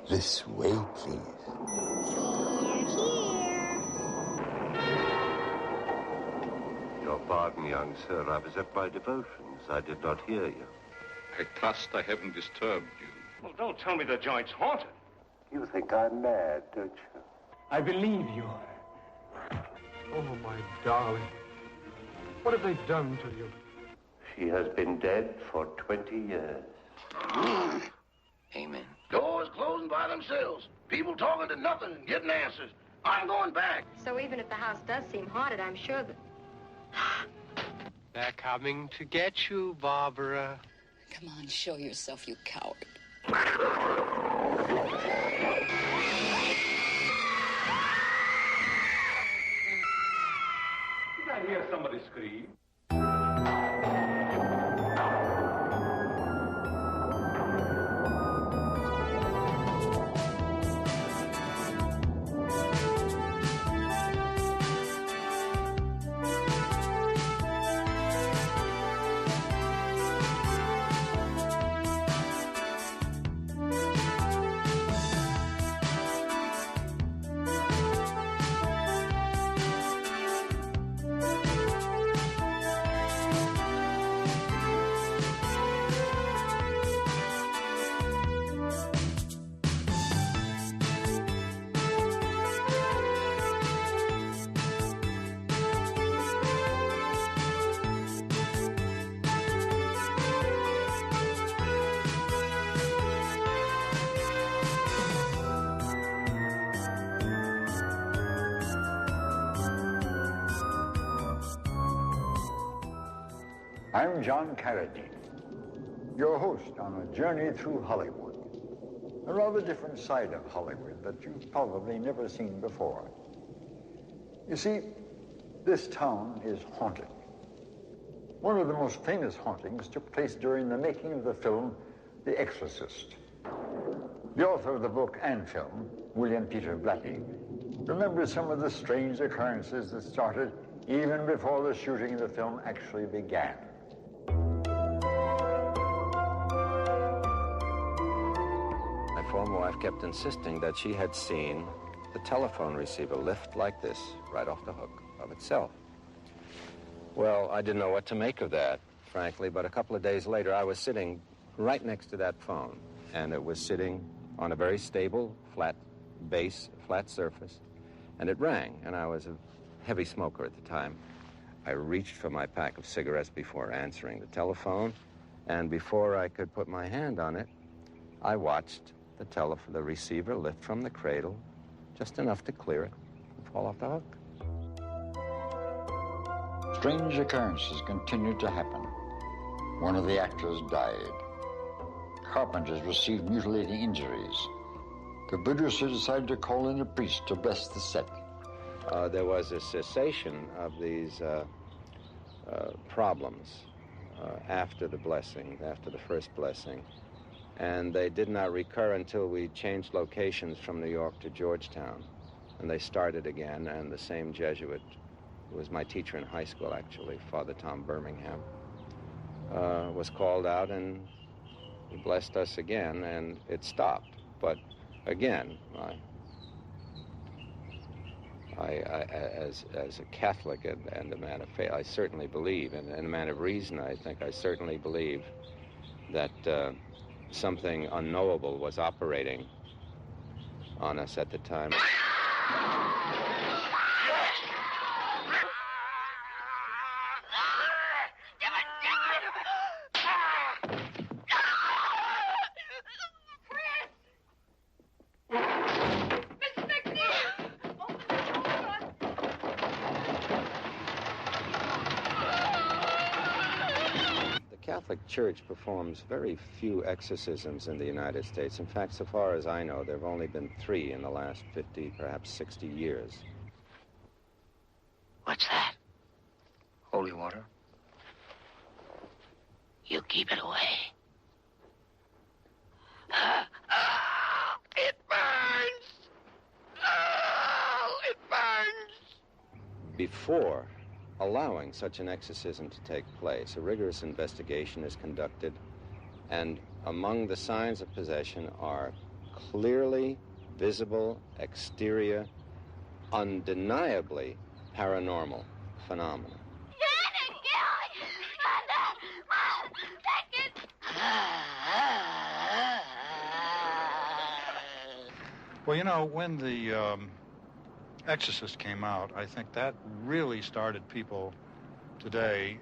This way, please. Here. Your pardon, young sir. I was at my devotions. I did not hear you. I trust I haven't disturbed you. Well, don't tell me the joint's haunted. You think I'm mad, don't you? I believe you. Oh, my darling. What have they done to you? She has been dead for 20 years. Amen. Doors closing by themselves. People talking to nothing and getting answers. I'm going back. So even if the house does seem haunted, I'm sure that... They're coming to get you, Barbara. Come on, show yourself, you coward. Did I hear somebody scream? I'm John Carradine, your host on a journey through Hollywood, a rather different side of Hollywood that you've probably never seen before. You see, this town is haunted. One of the most famous hauntings took place during the making of the film The Exorcist. The author of the book and film, William Peter Blatty, remembers some of the strange occurrences that started even before the shooting of the film actually began. My former wife kept insisting that she had seen the telephone receiver lift like this, right off the hook of itself. Well, I didn't know what to make of that, frankly, but a couple of days later, I was sitting right next to that phone, and it was sitting on a very stable, flat base, flat surface, and it rang, and I was a heavy smoker at the time. I reached for my pack of cigarettes before answering the telephone, and before I could put my hand on it, I watched the receiver lift from the cradle, just enough to clear it and fall off the hook. Strange occurrences continued to happen. One of the actors died. Carpenters received mutilating injuries. The producer decided to call in a priest to bless the set. There was a cessation of these problems after the blessing, after the first blessing. And they did not recur until we changed locations from New York to Georgetown. And they started again, and the same Jesuit, who was my teacher in high school, actually, Father Tom Birmingham, was called out, and he blessed us again, and it stopped. But again, as a Catholic and a man of faith, I certainly believe, and a man of reason, I think I certainly believe that something unknowable was operating on us at the time. The Catholic Church performs very few exorcisms in the United States. In fact, so far as I know, there have only been 3 in the last 50, perhaps 60 years. What's that? Holy water. You keep it away. It burns! Oh, it burns! Before allowing such an exorcism to take place, a rigorous investigation is conducted, and among the signs of possession are clearly visible, exterior, undeniably paranormal phenomena. Well, you know, when The Exorcist came out, I think that really started people today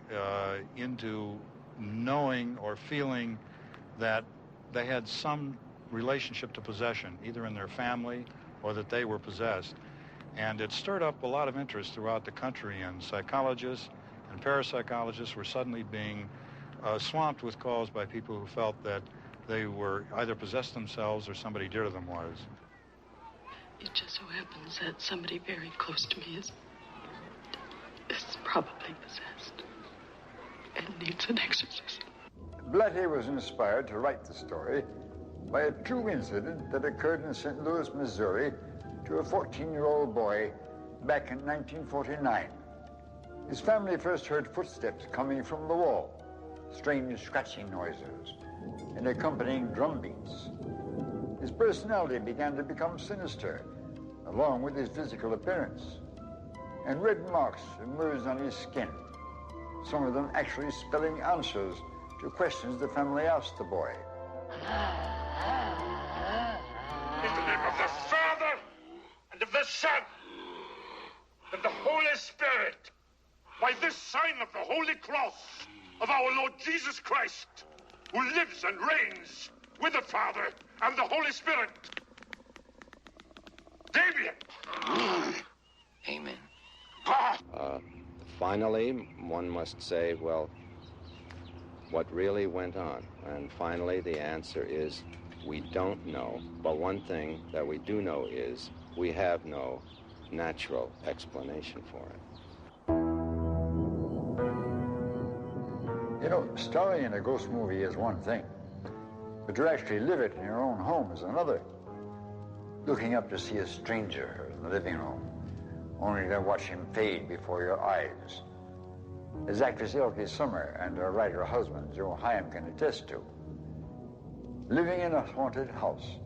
into knowing or feeling that they had some relationship to possession, either in their family or that they were possessed. And it stirred up a lot of interest throughout the country, and psychologists and parapsychologists were suddenly being swamped with calls by people who felt that they were either possessed themselves or somebody dear to them was. It just so happens that somebody very close to me is probably possessed and needs an exorcist. Blatty was inspired to write the story by a true incident that occurred in St. Louis, Missouri, to a 14-year-old boy back in 1949. His family first heard footsteps coming from the wall, strange scratching noises, and accompanying drum beats. His personality began to become sinister, along with his physical appearance, and red marks emerged on his skin, some of them actually spelling answers to questions the family asked the boy. In the name of the Father, and of the Son, and the Holy Spirit, by this sign of the Holy Cross of our Lord Jesus Christ, who lives and reigns with the Father and the Holy Spirit. Damien! Amen. Finally, one must say, well, what really went on? And finally, the answer is we don't know. But one thing that we do know is we have no natural explanation for it. You know, starring in a ghost movie is one thing, but to actually live it in your own home is another. Looking up to see a stranger in the living room, only to watch him fade before your eyes. As actress Elke Sommer and her writer husband, Joe Hyam, can attest to, living in a haunted house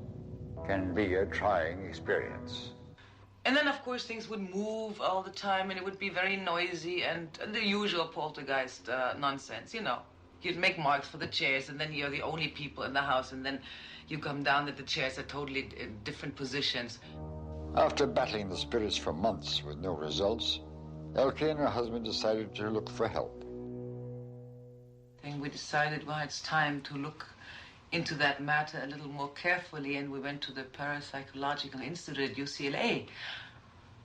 can be a trying experience. And then, of course, things would move all the time, and it would be very noisy, and the usual poltergeist nonsense, you know. You'd make marks for the chairs, and then you're the only people in the house, and then you come down that the chairs are totally in different positions. After battling the spirits for months with no results, Elke and her husband decided to look for help. And we decided, well, it's time to look into that matter a little more carefully, and we went to the Parapsychological Institute at UCLA,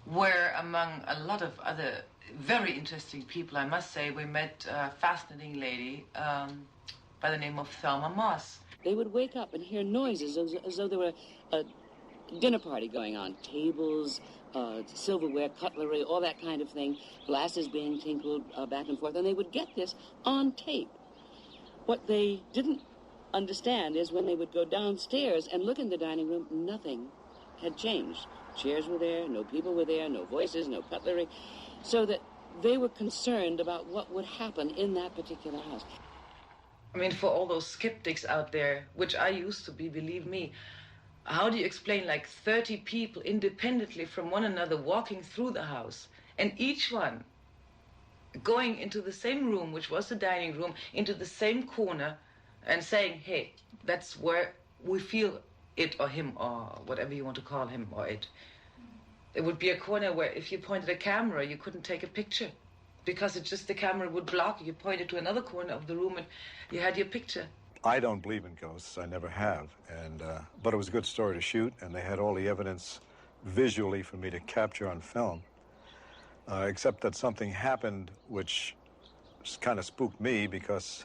where, among a lot of other very interesting people, I must say, we met a fascinating lady by the name of Thelma Moss. They would wake up and hear noises as though there were a dinner party going on, tables, silverware, cutlery, all that kind of thing, glasses being tinkled back and forth, and they would get this on tape. What they didn't understand is when they would go downstairs and look in the dining room, nothing had changed. Chairs were there, no people were there, no voices, no cutlery, so that they were concerned about what would happen in that particular house. I mean, for all those skeptics out there, which I used to be, believe me, how do you explain like 30 people independently from one another walking through the house, and each one going into the same room, which was the dining room, into the same corner, and saying, hey, that's where we feel it or him or whatever you want to call him or it. It would be a corner where if you pointed a camera, you couldn't take a picture because it's just the camera would block you. You pointed to another corner of the room and you had your picture. I don't believe in ghosts. I never have. But it was a good story to shoot, and they had all the evidence visually for me to capture on film, except that something happened which kind of spooked me because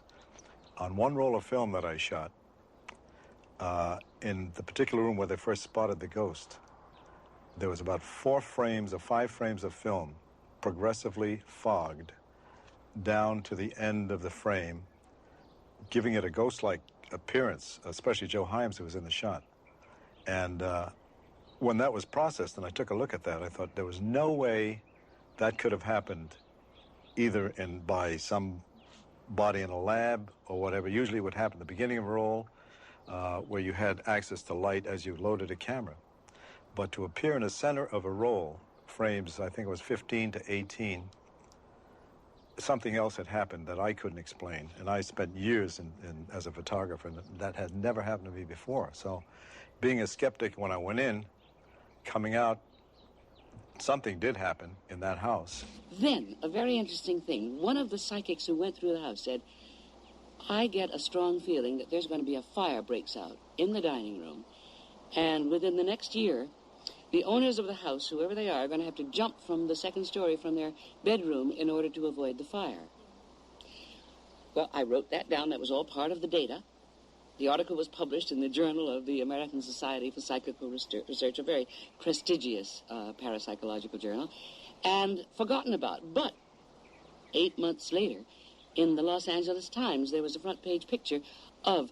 on one roll of film that I shot, in the particular room where they first spotted the ghost, there was about 5 frames of film progressively fogged down to the end of the frame, giving it a ghost-like appearance, especially Joe Hyams, who was in the shot. And when that was processed and I took a look at that, I thought there was no way that could have happened either by some body in a lab or whatever. Usually what happened at the beginning of a roll, where you had access to light as you loaded a camera. But to appear in the center of a roll, frames, I think it was 15 to 18, something else had happened that I couldn't explain. And I spent years as a photographer, and that had never happened to me before. So being a skeptic when I went in, coming out, something did happen in that house. Then, a very interesting thing, one of the psychics who went through the house said, I get a strong feeling that there's going to be a fire breaks out in the dining room, and within the next year, the owners of the house, whoever they are going to have to jump from the second story from their bedroom in order to avoid the fire. Well, I wrote that down. That was all part of the data. The article was published in the Journal of the American Society for Psychical Research, a very prestigious parapsychological journal, and forgotten about. But 8 months later, in the Los Angeles Times, there was a front-page picture of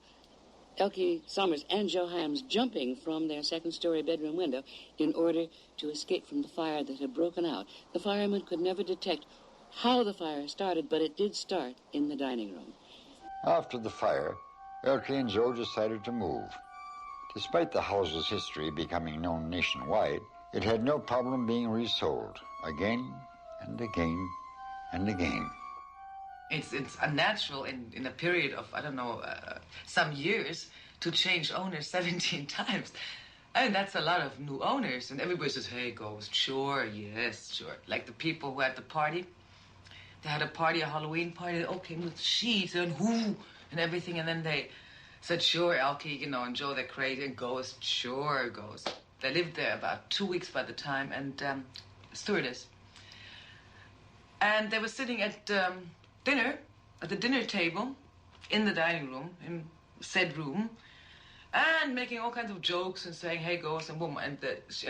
Elke Sommers and Joe Hyams jumping from their second-story bedroom window in order to escape from the fire that had broken out. The firemen could never detect how the fire started, but it did start in the dining room. After the fire, Elke and Joe decided to move. Despite the house's history becoming known nationwide, it had no problem being resold again and again and again. It's unnatural in a period of, I don't know, some years to change owners 17 times. I mean, that's a lot of new owners. And everybody says, hey, Ghost, sure, yes, sure. Like the people who had the party. They had a party, a Halloween party. They all came with sheets and who and everything. And then they said, sure, Elke, and Joe, they're crazy. And Ghost, sure, Ghost. They lived there about 2 weeks by the time. And stewardess. And they were sitting at dinner, at the dinner table, in the dining room, in said room, and making all kinds of jokes and saying, hey, Ghost, and boom. And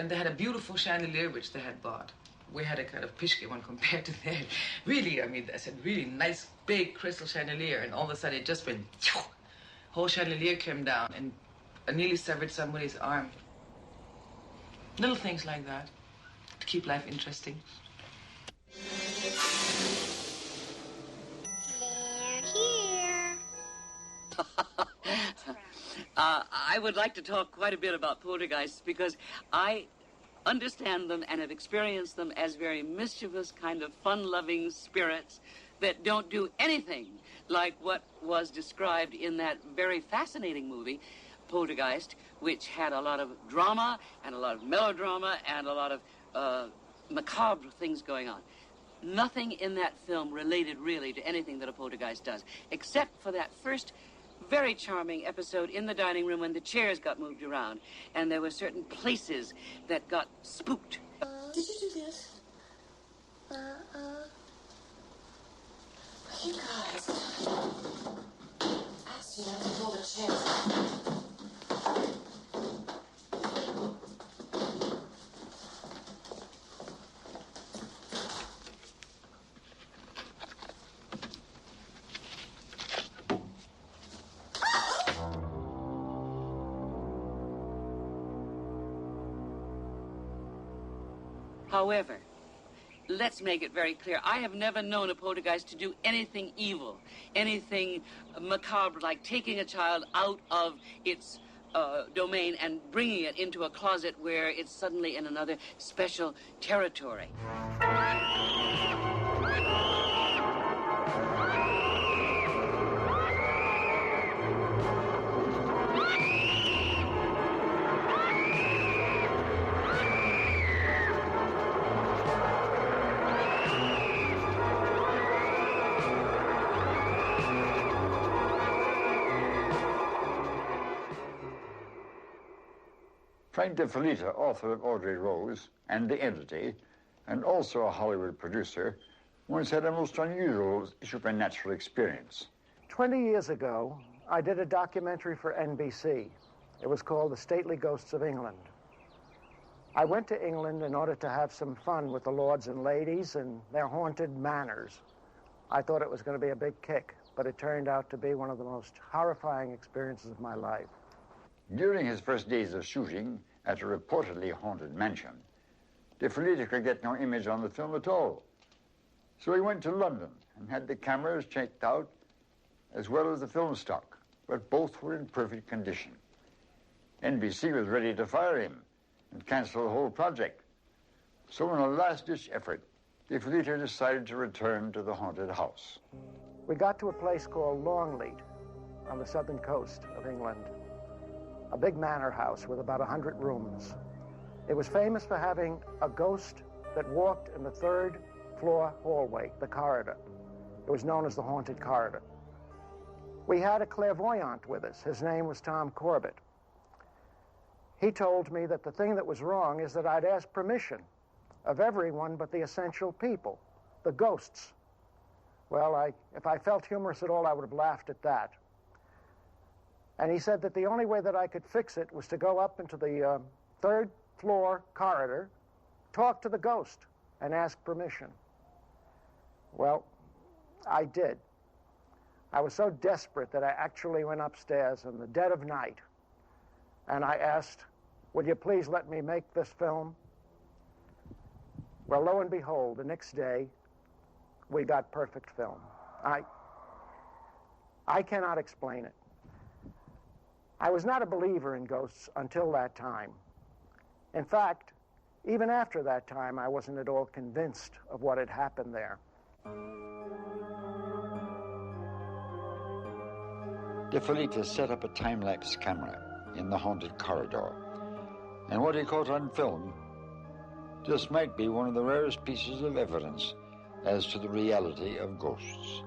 they had a beautiful chandelier, which they had bought. We had a kind of pishke one compared to theirs. Really, I mean, I said, really nice, big crystal chandelier. And all of a sudden, it just went, whole chandelier came down and nearly severed somebody's arm. Little things like that to keep life interesting. I would like to talk quite a bit about poltergeists because I understand them and have experienced them as very mischievous, kind of fun-loving spirits that don't do anything like what was described in that very fascinating movie, Poltergeist, which had a lot of drama and a lot of melodrama and a lot of macabre things going on. Nothing in that film related really to anything that a poltergeist does, except for that first very charming episode in the dining room when the chairs got moved around and there were certain places that got spooked. Did you do this? Hey guys, I asked you not to pull the chairs. However, let's make it very clear. I have never known a poltergeist to do anything evil, anything macabre, like taking a child out of its domain and bringing it into a closet where it's suddenly in another special territory. Frank DeFelitta, author of Audrey Rose and The Entity, and also a Hollywood producer, once had a most unusual supernatural experience. 20 years ago, I did a documentary for NBC. It was called The Stately Ghosts of England. I went to England in order to have some fun with the lords and ladies and their haunted manors. I thought it was going to be a big kick, but it turned out to be one of the most horrifying experiences of my life. During his first days of shooting at a reportedly haunted mansion, DeFelitta could get no image on the film at all. So he went to London and had the cameras checked out, as well as the film stock. but both were in perfect condition. NBC was ready to fire him and cancel the whole project. So in a last-ditch effort, the Fleeter decided to return to the haunted house. We got to a place called Longleat on the southern coast of England, a big manor house with about 100 rooms. It was famous for having a ghost that walked in the third-floor hallway, the corridor. It was known as the Haunted Corridor. We had a clairvoyant with us. His name was Tom Corbett. He told me that the thing that was wrong is that I'd asked permission of everyone but the essential people, the ghosts. Well, if I felt humorous at all, I would have laughed at that. And he said that the only way that I could fix it was to go up into the third-floor corridor, talk to the ghost, and ask permission. Well, I did. I was so desperate that I actually went upstairs in the dead of night, and I asked, "Would you please let me make this film?" Well, lo and behold, the next day, we got perfect film. I cannot explain it. I was not a believer in ghosts until that time. In fact, even after that time, I wasn't at all convinced of what had happened there. De Felitta set up a time-lapse camera in the haunted corridor, and what he caught on film just might be one of the rarest pieces of evidence as to the reality of ghosts.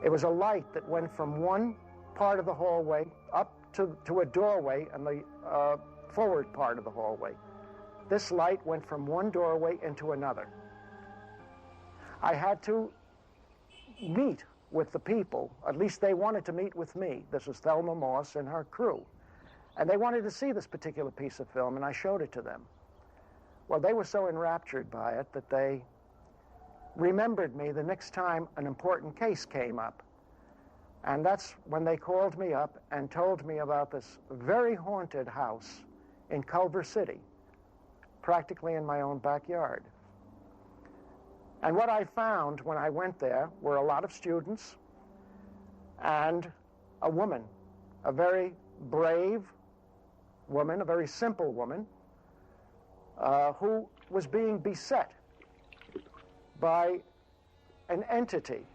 It was a light that went from one part of the hallway up to a doorway in the forward part of the hallway. This light went from one doorway into another. I had to meet with the people. At least they wanted to meet with me. This was Thelma Moss and her crew. And they wanted to see this particular piece of film, and I showed it to them. Well, they were so enraptured by it that they remembered me the next time an important case came up. And that's when they called me up and told me about this very haunted house in Culver City, practically in my own backyard. And what I found when I went there were a lot of students and a woman, a very brave woman, a very simple woman, who was being beset by an entity.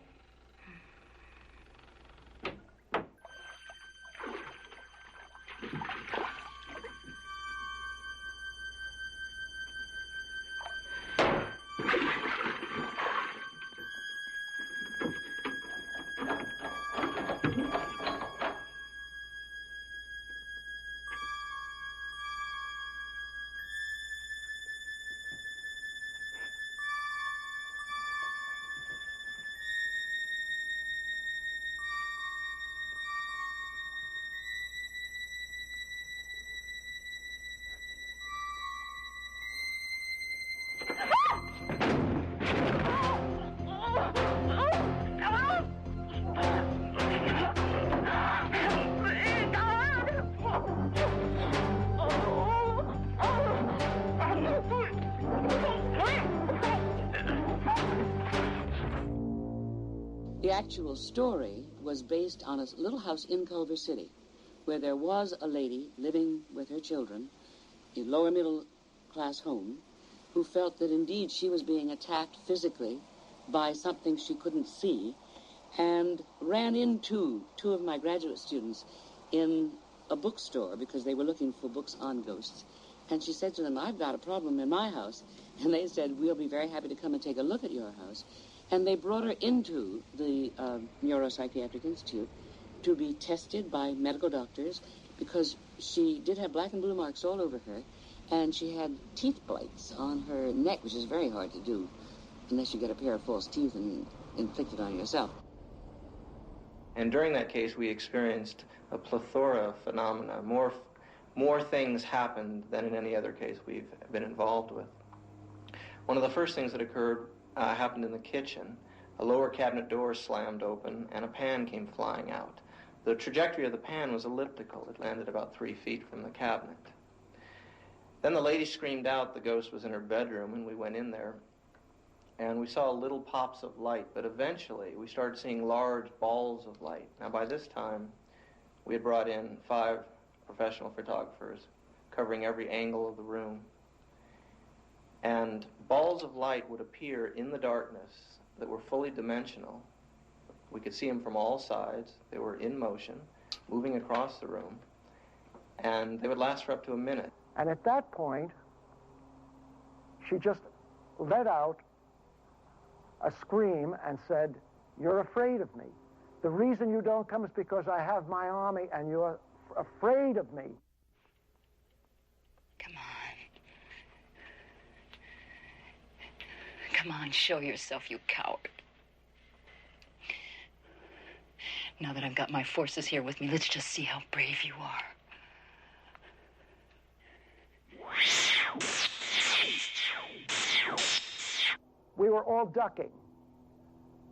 The actual story was based on a little house in Culver City where there was a lady living with her children in a lower middle class home who felt that indeed she was being attacked physically by something she couldn't see, and ran into two of my graduate students in a bookstore because they were looking for books on ghosts. And she said to them, "I've got a problem in my house." And they said, "We'll be very happy to come and take a look at your house." And they brought her into the Neuropsychiatric Institute to be tested by medical doctors because she did have black and blue marks all over her, and she had teeth blights on her neck, which is very hard to do unless you get a pair of false teeth and inflict it on yourself. And during that case, we experienced a plethora of phenomena. More things happened than in any other case we've been involved with. One of the first things that occurred happened in the kitchen. A lower cabinet door slammed open, and a pan came flying out. The trajectory of the pan was elliptical. It landed about 3 feet from the cabinet. Then the lady screamed out the ghost was in her bedroom, and we went in there. and we saw little pops of light, but eventually we started seeing large balls of light. Now, by this time, we had brought in 5 professional photographers covering every angle of the room. And balls of light would appear in the darkness that were fully dimensional. We could see them from all sides. They were in motion, moving across the room, and they would last for up to a minute. And at that point, she just let out a scream and said, "You're afraid of me. The reason you don't come is because I have my army and you're afraid of me." Come on. Come on, show yourself, you coward. Now that I've got my forces here with me, let's just see how brave you are. We were all ducking.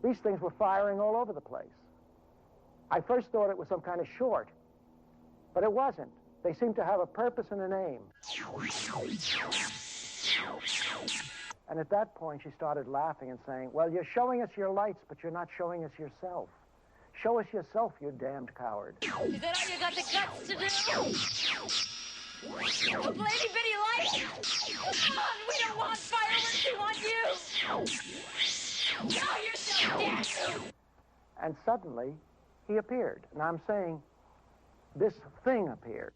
These things were firing all over the place. I first thought it was some kind of short, but it wasn't. They seemed to have a purpose and an aim. And at that point, she started laughing and saying, "Well, you're showing us your lights, but you're not showing us yourself. Show us yourself, you damned coward." Is that all you got the guts to do? A Lady Bitty light? Come on, we don't want fireworks, we want you! Show yourself, dead! And suddenly, he appeared. And I'm saying, this thing appeared.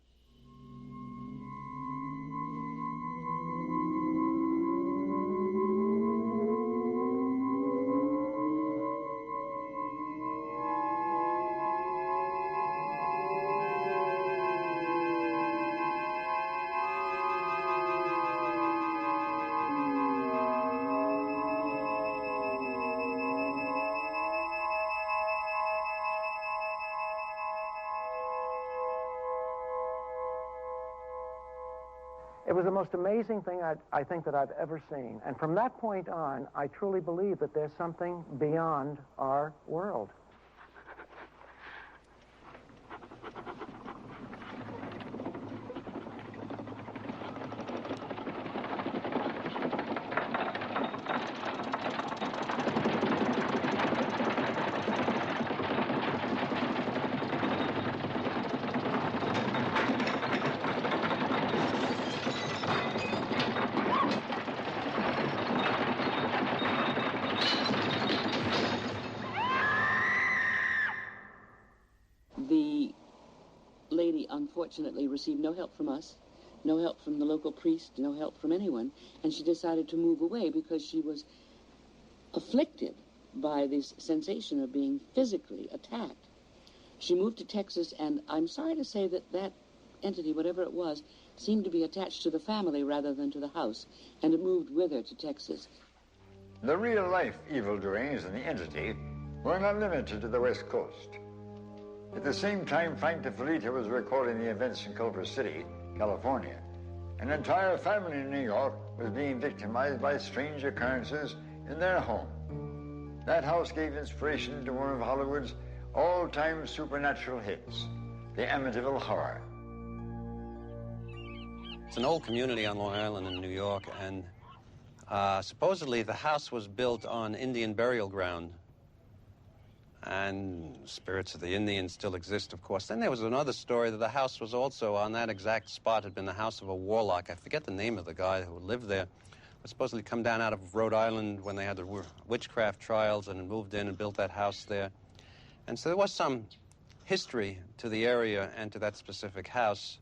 It was the most amazing thing I think that I've ever seen. And from that point on, I truly believe that there's something beyond our world. The lady, unfortunately, received no help from us, no help from the local priest, no help from anyone, and she decided to move away because she was afflicted by this sensation of being physically attacked. She moved to Texas, and I'm sorry to say that that entity, whatever it was, seemed to be attached to the family rather than to the house, and it moved with her to Texas. The real-life evil doings of the entity were not limited to the West Coast. At the same time, Frank DeFelitta was recording the events in Culver City, California. An entire family in New York was being victimized by strange occurrences in their home. That house gave inspiration to one of Hollywood's all-time supernatural hits, The Amityville Horror. It's an old community on Long Island in New York, and supposedly the house was built on Indian burial ground. And spirits of the Indians still exist, of course. Then there was another story that the house was also on that exact spot, had been the house of a warlock. I forget the name of the guy who lived there. Was supposedly come down out of Rhode Island when they had the witchcraft trials and moved in and built that house there. And so there was some history to the area and to that specific house.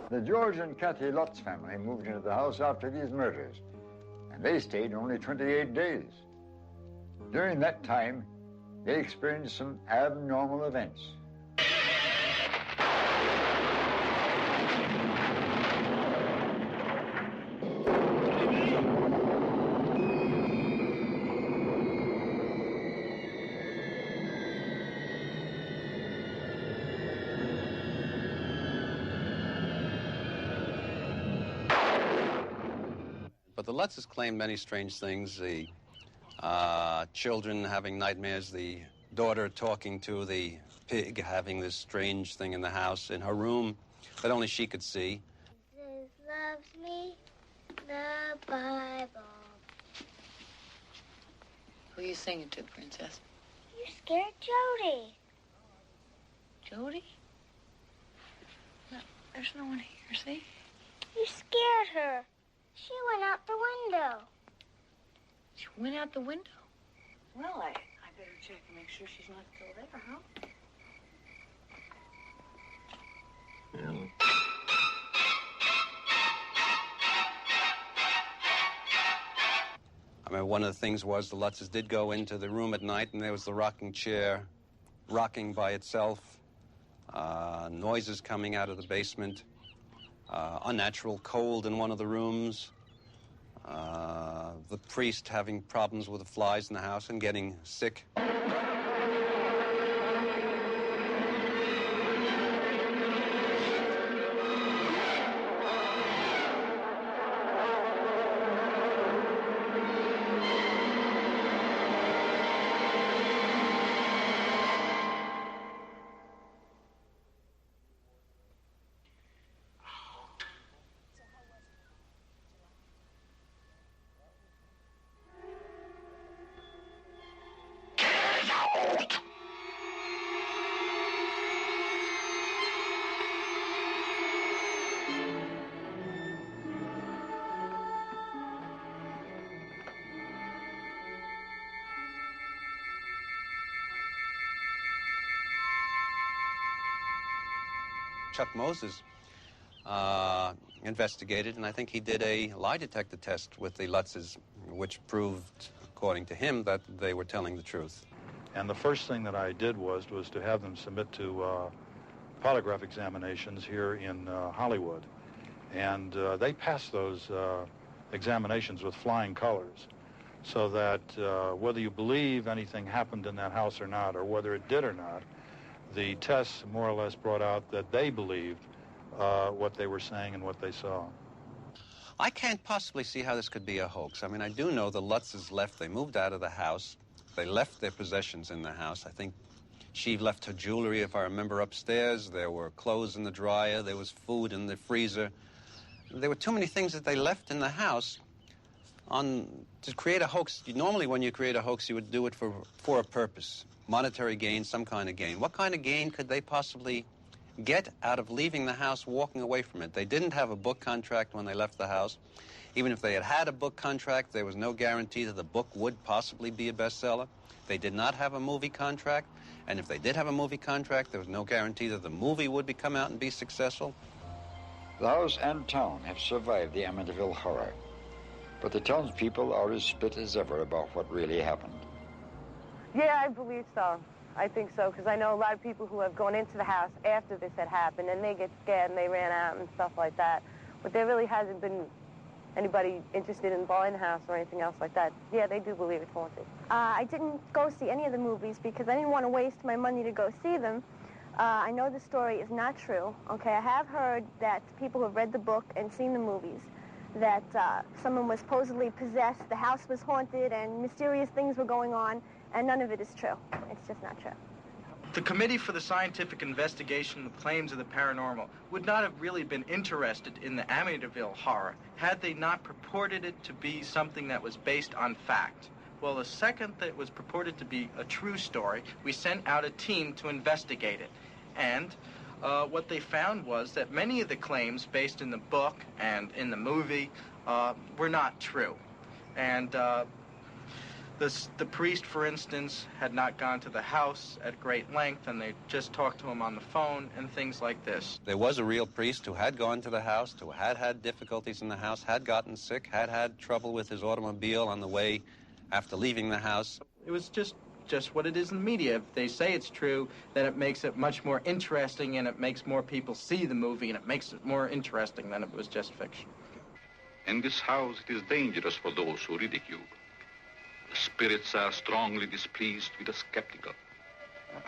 The George and Kathy Lutz family moved into the house after these murders, and they stayed only 28 days. During that time, they experienced some abnormal events. the Lutzes claimed many strange things. The children having nightmares, the daughter talking to the pig, having this strange thing in the house, in her room, that only she could see. Jesus loves me, the Bible. Who are you singing to, Princess? You scared Jody. Jody? No, there's no one here, see? You scared her. She went out the window. She went out the window? Well, I better check and make sure she's not still there, huh? I mean, one of the things was the Lutzes did go into the room at night, and there was the rocking chair rocking by itself, noises coming out of the basement, unnatural cold in one of the rooms, the priest having problems with the flies in the house and getting sick. Chuck Moses investigated, and I think he did a lie detector test with the Lutzes, which proved, according to him, that they were telling the truth. And the first thing that I did was to have them submit to polygraph examinations here in Hollywood. And they passed those examinations with flying colors, so that whether you believe anything happened in that house or not, or whether it did or not, the tests more or less brought out that they believed what they were saying and what they saw. I can't possibly see how this could be a hoax. I mean, I do know the Lutzes left. They moved out of the house. They left their possessions in the house. I think she left her jewelry, if I remember, upstairs. There were clothes in the dryer. There was food in the freezer. There were too many things that they left in the house to create a hoax. Normally, when you create a hoax, you would do it for a purpose. Monetary gain, some kind of gain. What kind of gain could they possibly get out of leaving the house, walking away from it? They didn't have a book contract when they left the house. Even if they had had a book contract, there was no guarantee that the book would possibly be a bestseller. They did not have a movie contract, and if they did have a movie contract, there was no guarantee that the movie would come out and be successful. The house and town have survived the Amityville horror, but the townspeople are as split as ever about what really happened. Yeah, I believe so. I think so, because I know a lot of people who have gone into the house after this had happened, and they get scared and they ran out and stuff like that. But there really hasn't been anybody interested in buying the house or anything else like that. Yeah, they do believe it's haunted. I didn't go see any of the movies because I didn't want to waste my money to go see them. I know the story is not true. Okay, I have heard that people who have read the book and seen the movies, that someone was supposedly possessed, the house was haunted, and mysterious things were going on, and none of it is true. It's just not true. The Committee for the Scientific Investigation of Claims of the Paranormal would not have really been interested in the Amityville horror had they not purported it to be something that was based on fact. Well, the second that it was purported to be a true story, we sent out a team to investigate it. And what they found was that many of the claims based in the book and in the movie were not true. And the priest, for instance, had not gone to the house at great length, and they just talked to him on the phone and things like this. There was a real priest who had gone to the house, who had had difficulties in the house, had gotten sick, had had trouble with his automobile on the way after leaving the house. It was just what it is in the media. If they say it's true, then it makes it much more interesting, and it makes more people see the movie, and it makes it more interesting than if it was just fiction. In this house, it is dangerous for those who ridicule. The spirits are strongly displeased with the skeptical.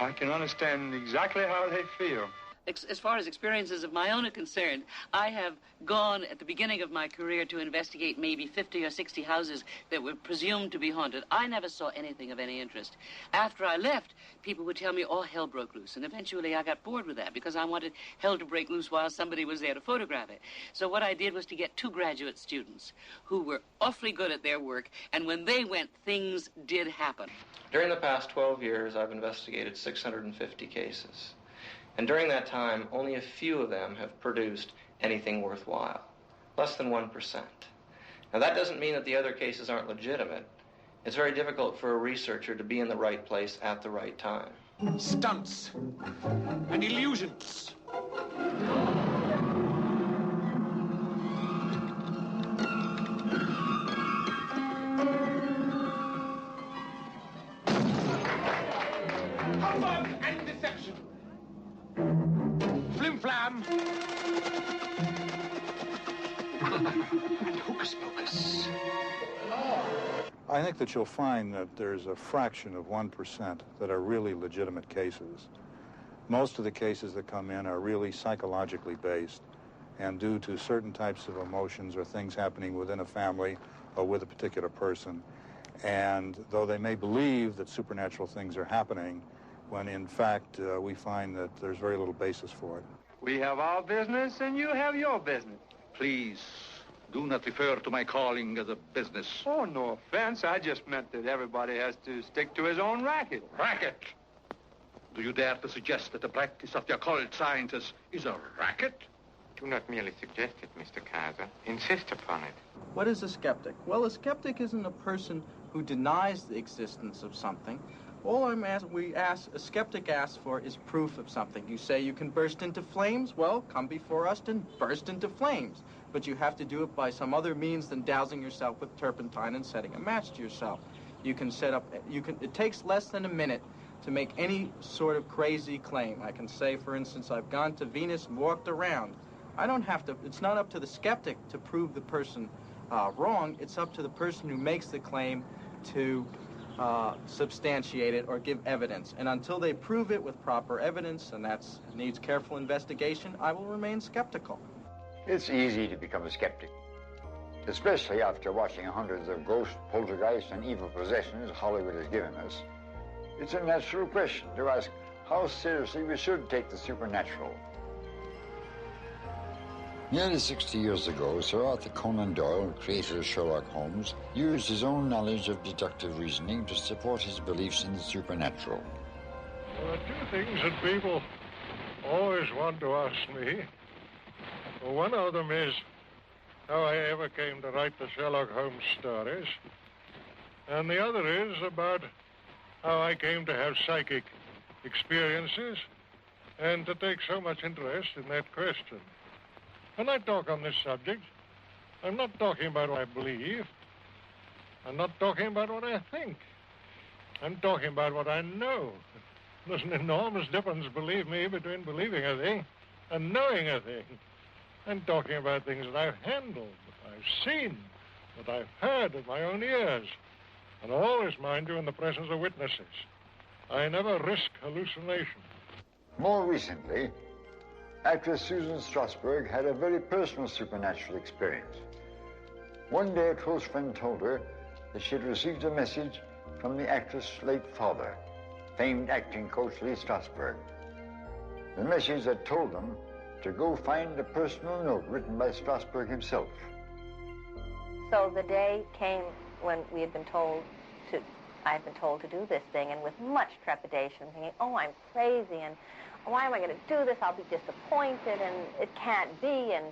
I can understand exactly how they feel. As far as experiences of my own are concerned, I have gone at the beginning of my career to investigate maybe 50 or 60 houses that were presumed to be haunted. I never saw anything of any interest. After I left, people would tell me all hell broke loose, and eventually I got bored with that because I wanted hell to break loose while somebody was there to photograph it. So what I did was to get 2 graduate students who were awfully good at their work, and when they went, things did happen. During the past 12 years, I've investigated 650 cases. And during that time, only a few of them have produced anything worthwhile. Less than 1%. Now, that doesn't mean that the other cases aren't legitimate. It's very difficult for a researcher to be in the right place at the right time. Stunts and illusions. Humbug and deception. Flim-flam. And hocus-pocus. I think that you'll find that there's a fraction of 1% that are really legitimate cases. Most of the cases that come in are really psychologically based and due to certain types of emotions or things happening within a family or with a particular person. And though they may believe that supernatural things are happening, when in fact we find that there's very little basis for it. We have our business and you have your business. Please, do not refer to my calling as a business. Oh, no offense. I just meant that everybody has to stick to his own racket. Racket? Do you dare to suggest that the practice of the occult sciences is a racket? Do not merely suggest it, Mr. Kaiser. Insist upon it. What is a skeptic? Well, a skeptic isn't a person who denies the existence of something. All a skeptic asks for is proof of something. You say you can burst into flames? Well, come before us and burst into flames. But you have to do it by some other means than dousing yourself with turpentine and setting a match to yourself. It takes less than a minute to make any sort of crazy claim. I can say, for instance, I've gone to Venus and walked around. It's not up to the skeptic to prove the person wrong. It's up to the person who makes the claim to substantiate it or give evidence. And until they prove it with proper evidence, and that needs careful investigation, I will remain skeptical. It's easy to become a skeptic, especially after watching hundreds of ghosts, poltergeists, and evil possessions Hollywood has given us. It's a natural question to ask how seriously we should take the supernatural. Nearly 60 years ago, Sir Arthur Conan Doyle, creator of Sherlock Holmes, used his own knowledge of deductive reasoning to support his beliefs in the supernatural. There are 2 things that people always want to ask me. Well, one of them is how I ever came to write the Sherlock Holmes stories. And the other is about how I came to have psychic experiences and to take so much interest in that question. When I talk on this subject, I'm not talking about what I believe. I'm not talking about what I think. I'm talking about what I know. There's an enormous difference, believe me, between believing a thing and knowing a thing. I'm talking about things that I've handled, that I've seen, that I've heard with my own ears. And always, mind you, in the presence of witnesses. I never risk hallucination. More recently, actress Susan Strasberg had a very personal supernatural experience. One day, a close friend told her that she had received a message from the actress' late father, famed acting coach Lee Strasberg. The message had told them to go find a personal note written by Strasberg himself. So the day came when I had been told to do this thing, and with much trepidation, thinking, oh, I'm crazy, and why am I going to do this? I'll be disappointed, and it can't be, and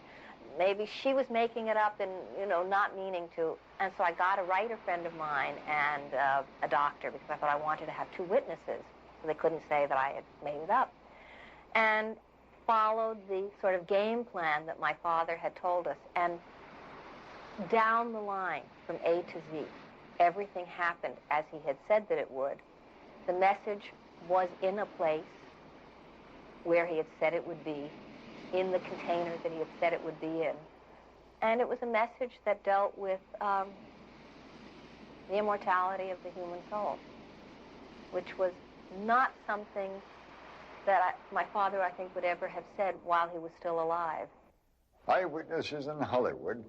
maybe she was making it up and, not meaning to. And so I got a writer friend of mine and a doctor, because I thought I wanted to have 2 witnesses, so they couldn't say that I had made it up. And followed the sort of game plan that my father had told us. And down the line, from A to Z, everything happened as he had said that it would. The message was in a place where he had said it would be, in the container that he had said it would be in. And it was a message that dealt with the immortality of the human soul, which was not something that my father, I think, would ever have said while he was still alive. Eyewitnesses in Hollywood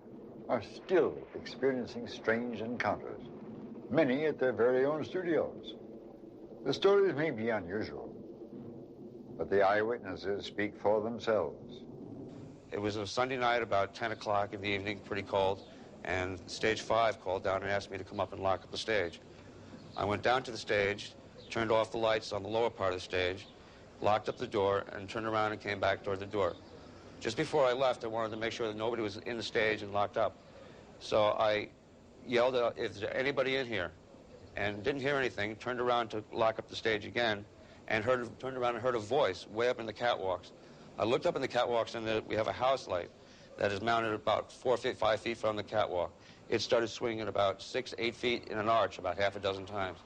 are still experiencing strange encounters, many at their very own studios. The stories may be unusual, but the eyewitnesses speak for themselves. It was a Sunday night about 10 o'clock in the evening, pretty cold, and Stage 5 called down and asked me to come up and lock up the stage. I went down to the stage, turned off the lights on the lower part of the stage, locked up the door, and turned around and came back toward the door. Just before I left, I wanted to make sure that nobody was in the stage and locked up. So I yelled out, "Is there anybody in here?" And didn't hear anything, turned around to lock up the stage again, and turned around and heard a voice way up in the catwalks. I looked up in the catwalks, and we have a house light that is mounted about 4 feet, 5 feet from the catwalk. It started swinging about 6, 8 feet in an arch about half a dozen times.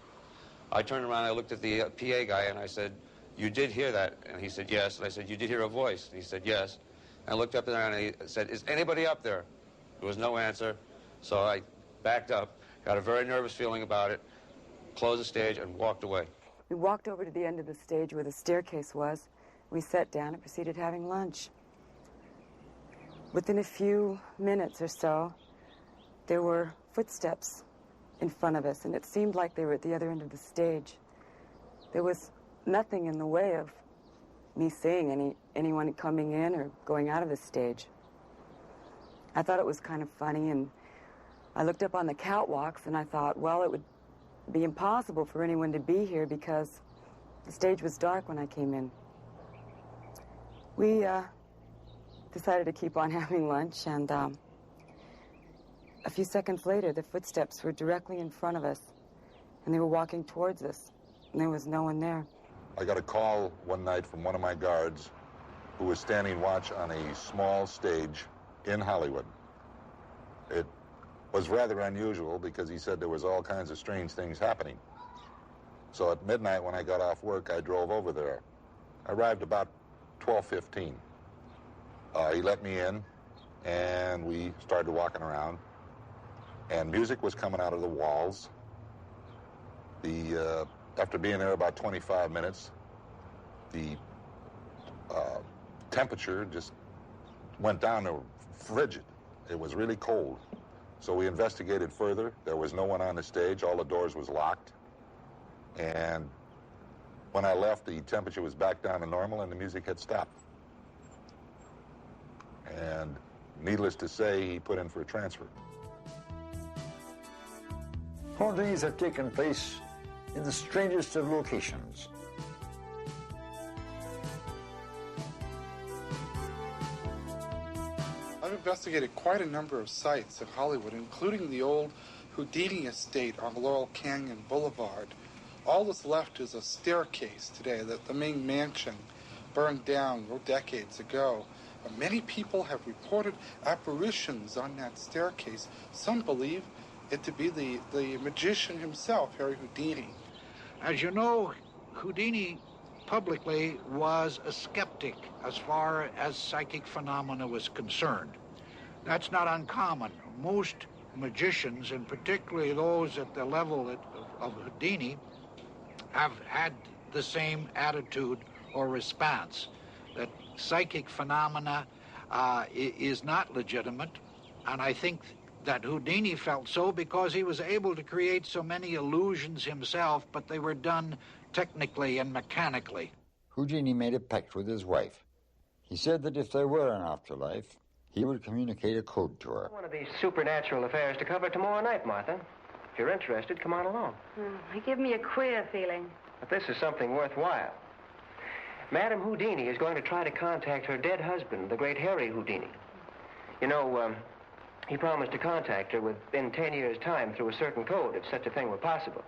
I turned around, I looked at the PA guy, and I said, "You did hear that?" And he said, "Yes." And I said, "You did hear a voice?" And he said, "Yes." And I looked up there, and he said, "Is anybody up there?" There was no answer, so I backed up, got a very nervous feeling about it, closed the stage, and walked away. We walked over to the end of the stage where the staircase was. We sat down and proceeded having lunch. Within a few minutes or so, there were footsteps in front of us, and it seemed like they were at the other end of the stage. There was nothing in the way of me seeing anyone coming in or going out of the stage. I thought it was kind of funny, and I looked up on the catwalks, and I thought, well, it would be impossible for anyone to be here because the stage was dark when I came in. We decided to keep on having lunch, and a few seconds later, the footsteps were directly in front of us, and they were walking towards us, and there was no one there. I got a call one night from one of my guards who was standing watch on a small stage in Hollywood. It was rather unusual because he said there was all kinds of strange things happening. So at midnight when I got off work, I drove over there. I arrived about 12:15. He let me in, and we started walking around, and music was coming out of the walls. After being there about 25 minutes, the temperature just went down to frigid. It was really cold. So we investigated further. There was no one on the stage. All the doors was locked. And when I left, the temperature was back down to normal, and the music had stopped. And needless to say, he put in for a transfer. Hauntings have taken place in the strangest of locations. I've investigated quite a number of sites in Hollywood, including the old Houdini estate on Laurel Canyon Boulevard. All that's left is a staircase today. That the main mansion burned down decades ago. Many people have reported apparitions on that staircase. Some believe it to be the magician himself, Harry Houdini. As you know, Houdini publicly was a skeptic as far as psychic phenomena was concerned. That's not uncommon. Most magicians, and particularly those at the level of Houdini, have had the same attitude or response, that psychic phenomena is not legitimate, and I think that Houdini felt so because he was able to create so many illusions himself, but they were done technically and mechanically. Houdini made a pact with his wife. He said that if there were an afterlife, he would communicate a code to her. One of these supernatural affairs to cover tomorrow night, Martha. If you're interested, come on along. You give me a queer feeling. But this is something worthwhile. Madame Houdini is going to try to contact her dead husband, the great Harry Houdini. You know, he promised to contact her within 10 years' time through a certain code, if such a thing were possible.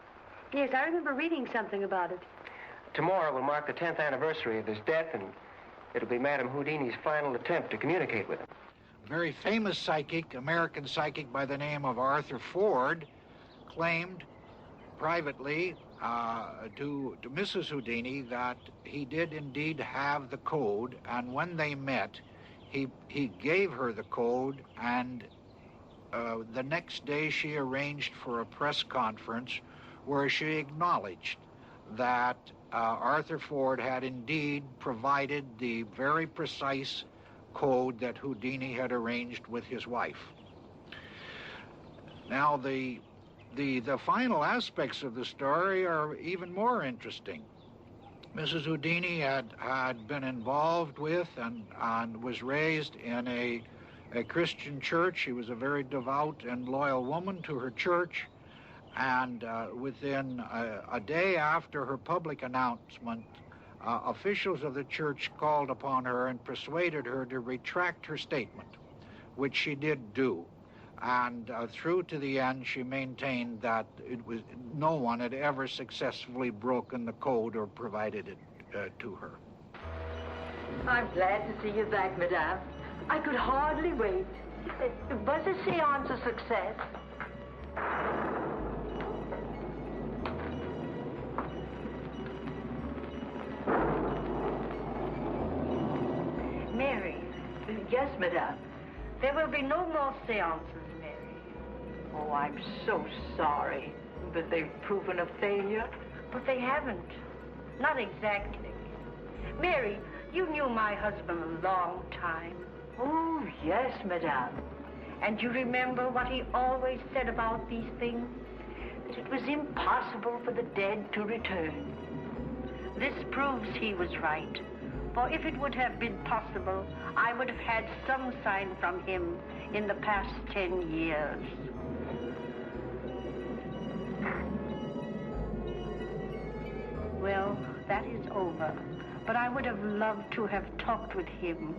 Yes, I remember reading something about it. Tomorrow will mark the 10th anniversary of his death, and it'll be Madame Houdini's final attempt to communicate with him. A very famous psychic, American psychic by the name of Arthur Ford, claimed privately to Mrs. Houdini that he did indeed have the code, and when they met, he gave her the code, and the next day she arranged for a press conference where she acknowledged that Arthur Ford had indeed provided the very precise code that Houdini had arranged with his wife. Now, the final aspects of the story are even more interesting. Mrs. Houdini had been involved with and was raised in a Christian church. She was a very devout and loyal woman to her church. And within a day after her public announcement, officials of the church called upon her and persuaded her to retract her statement, which she did do. And through to the end, she maintained that no one had ever successfully broken the code or provided it to her. I'm glad to see you back, Madame. I could hardly wait. Was the seance a success? Mary. Yes, Madame. There will be no more seances, Mary. Oh, I'm so sorry. But they've proven a failure? But they haven't. Not exactly. Mary, you knew my husband a long time. Oh, yes, Madame. And you remember what he always said about these things? That it was impossible for the dead to return. This proves he was right. For if it would have been possible, I would have had some sign from him in the past 10 years. Well, that is over. But I would have loved to have talked with him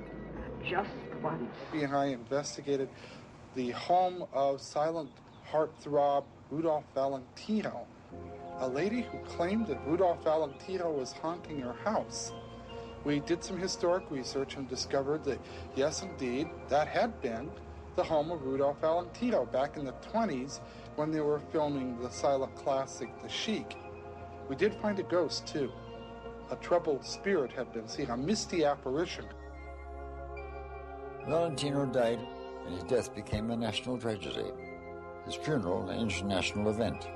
just once. He and I investigated the home of silent heartthrob Rudolph Valentino, a lady who claimed that Rudolph Valentino was haunting her house. We did some historic research and discovered that, yes, indeed, that had been the home of Rudolph Valentino back in the 20s when they were filming the silent classic, The Sheik. We did find a ghost, too. A troubled spirit had been seen, a misty apparition. Valentino died, and his death became a national tragedy. His funeral, an international event.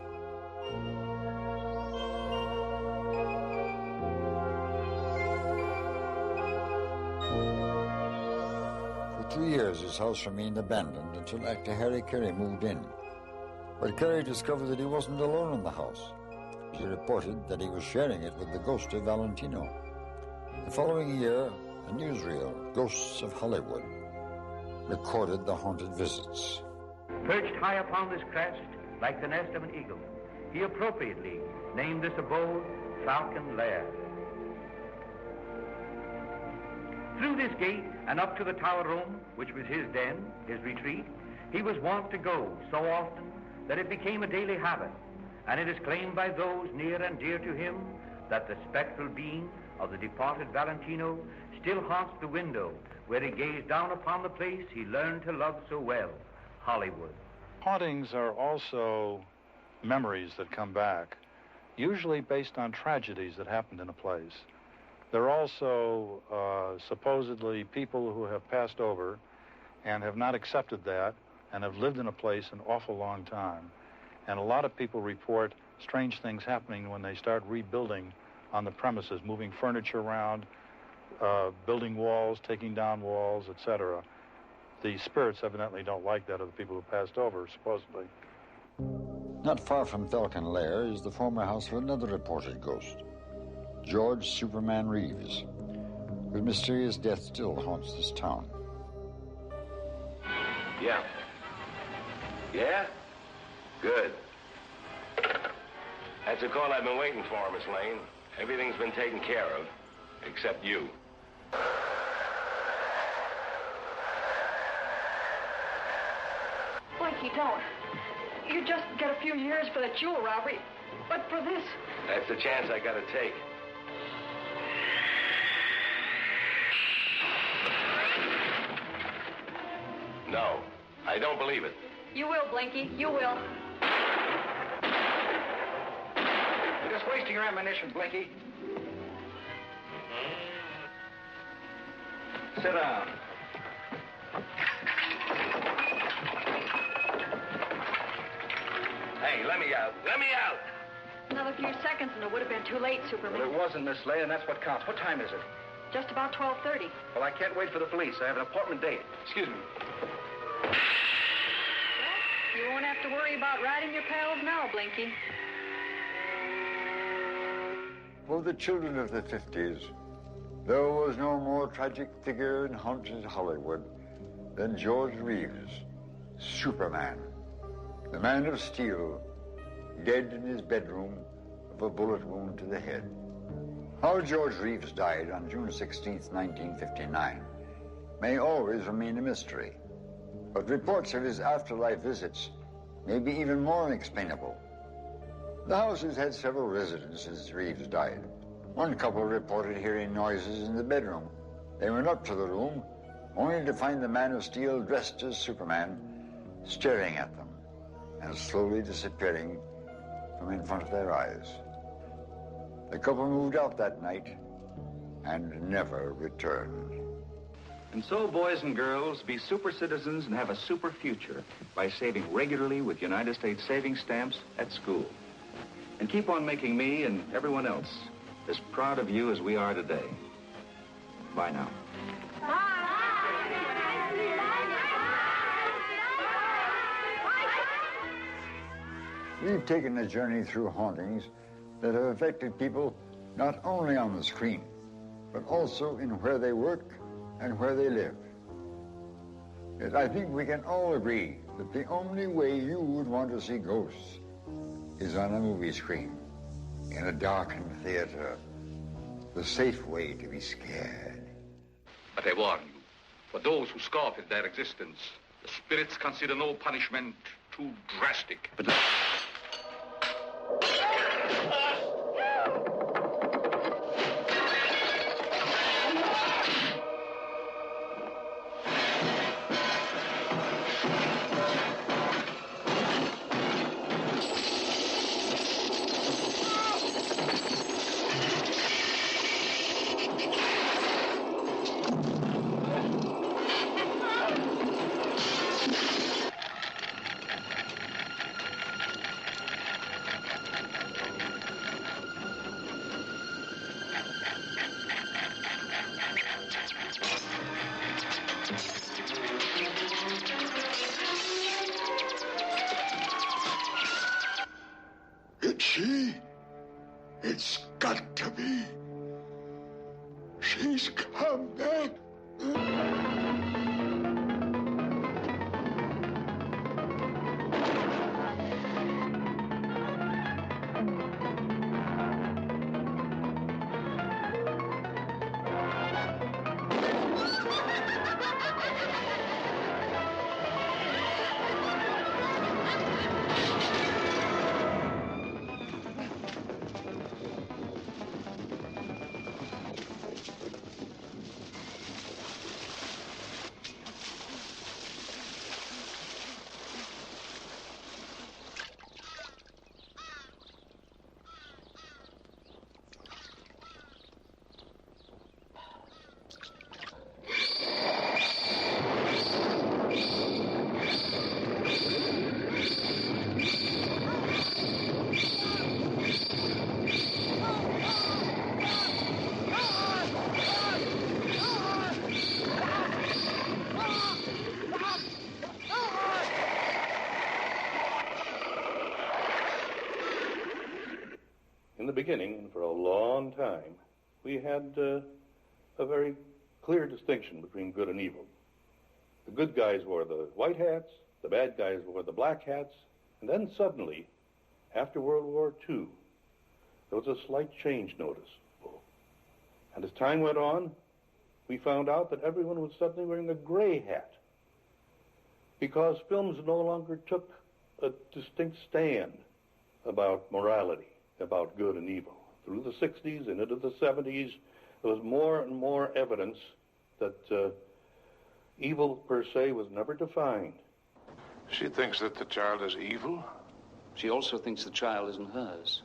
For 2 years, his house remained abandoned until actor Harry Carey moved in. But Carey discovered that he wasn't alone in the house. He reported that he was sharing it with the ghost of Valentino. The following year, a newsreel, Ghosts of Hollywood, recorded the haunted visits. Perched high upon this crest, like the nest of an eagle, he appropriately named this abode Falcon Lair. Through this gate and up to the tower room, which was his den, his retreat, he was wont to go so often that it became a daily habit, and it is claimed by those near and dear to him that the spectral being of the departed Valentino still haunts the window where he gazed down upon the place he learned to love so well, Hollywood. Hauntings are also memories that come back, usually based on tragedies that happened in a place. They're also supposedly people who have passed over and have not accepted that and have lived in a place an awful long time. And a lot of people report strange things happening when they start rebuilding on the premises, moving furniture around, building walls, taking down walls, etc. The spirits evidently don't like that of the people who passed over, supposedly. Not far from Falcon Lair is the former house of another reported ghost, George Superman Reeves, whose mysterious death still haunts this town. Yeah. Yeah? Good. That's the call I've been waiting for, Miss Lane. Everything's been taken care of, except you. Blakey, don't. You just get a few years for the jewel robbery, but for this... That's the chance I gotta take. No, I don't believe it. You will, Blinky. You will. You're just wasting your ammunition, Blinky. Sit down. Hey, let me out. Let me out! another few seconds and it would have been too late, Superman. Well, it wasn't, Miss Lay, and that's what counts. What time is it? Just about 12:30. Well, I can't wait for the police. I have an appointment date. Excuse me. You won't have to worry about riding your pals now, Blinky. For the children of the 50s, there was no more tragic figure in haunted Hollywood than George Reeves, Superman, the Man of Steel, dead in his bedroom of a bullet wound to the head. How George Reeves died on June 16th, 1959, may always remain a mystery, but reports of his afterlife visits may be even more unexplainable. The house has had several residents since Reeves died. One couple reported hearing noises in the bedroom. They went up to the room, only to find the Man of Steel dressed as Superman, staring at them and slowly disappearing from in front of their eyes. The couple moved out that night and never returned. And so, boys and girls, be super citizens and have a super future by saving regularly with United States savings stamps at school. And keep on making me and everyone else as proud of you as we are today. Bye now. We've taken a journey through hauntings that have affected people not only on the screen, but also in where they work and where they live. Yet I think we can all agree that the only way you would want to see ghosts is on a movie screen, in a darkened theater, the safe way to be scared. But I warn you, for those who scoff at their existence, the spirits consider no punishment too drastic. But It's she. It's got to be. She's come back. In the beginning, and for a long time, we had a very clear distinction between good and evil. The good guys wore the white hats, the bad guys wore the black hats, and then suddenly, after World War II, there was a slight change noticeable. And as time went on, we found out that everyone was suddenly wearing a gray hat because films no longer took a distinct stand about morality, about good and evil. Through the 60s and into the 70s, there was more and more evidence that evil per se was never defined. She thinks that the child is evil? She also thinks the child isn't hers.